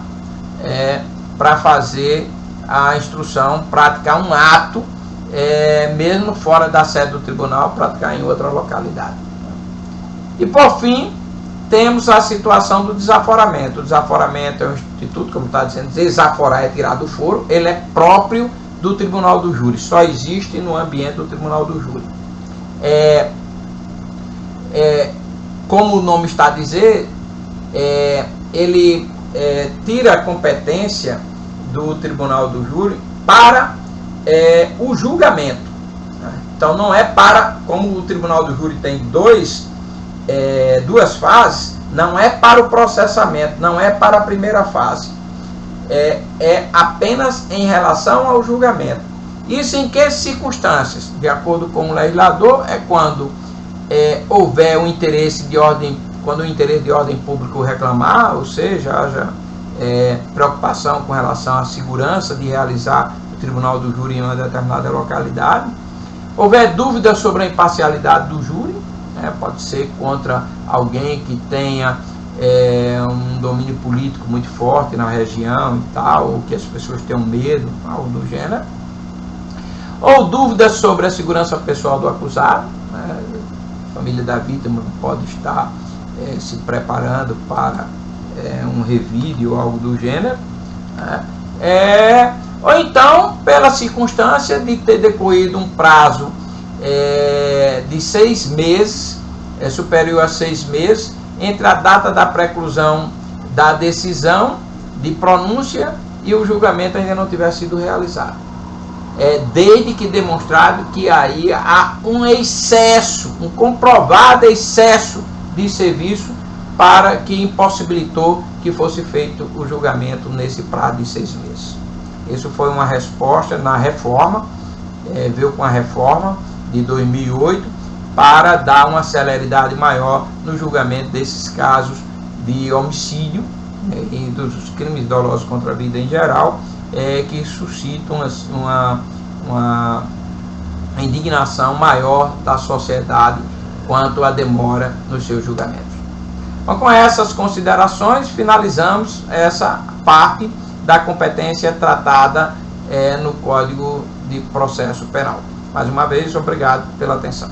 instrução, praticar um ato, mesmo fora da sede do tribunal, praticar em outra localidade. E por fim, temos a situação do desaforamento. O desaforamento é um instituto, como está dizendo, desaforar é tirar do foro, ele é próprio do tribunal do júri, só existe no ambiente do tribunal do júri. Como o nome está a dizer, ele tira a competência do tribunal do júri para o julgamento. Então não é para, como o tribunal do júri tem duas fases, não é para o processamento, não é para a primeira fase, é apenas em relação ao julgamento. Isso em que circunstâncias? De acordo com o legislador, é quando houver um interesse de ordem, quando o interesse de ordem público reclamar, ou seja, haja preocupação com relação à segurança de realizar o tribunal do júri em uma determinada localidade, houver dúvida sobre a imparcialidade do júri, pode ser contra alguém que tenha um domínio político muito forte na região e tal, ou que as pessoas tenham medo, algo do gênero, ou dúvidas sobre a segurança pessoal do acusado, a família da vítima pode estar se preparando para um revide ou algo do gênero, ou então pela circunstância de ter decorrido um prazo de 6 meses, superior a 6 meses, entre a data da preclusão da decisão de pronúncia e o julgamento ainda não tiver sido realizado. Desde que demonstrado que aí há um excesso, um comprovado excesso de serviço para que impossibilitou que fosse feito o julgamento nesse prazo de 6 meses. Isso foi uma resposta na reforma, veio com a reforma de 2008, para dar uma celeridade maior no julgamento desses casos de homicídio e dos crimes dolosos contra a vida em geral, que suscitam uma indignação maior da sociedade quanto à demora nos seus julgamentos. Então, com essas considerações, finalizamos essa parte da competência tratada no Código de Processo Penal. Mais uma vez, obrigado pela atenção.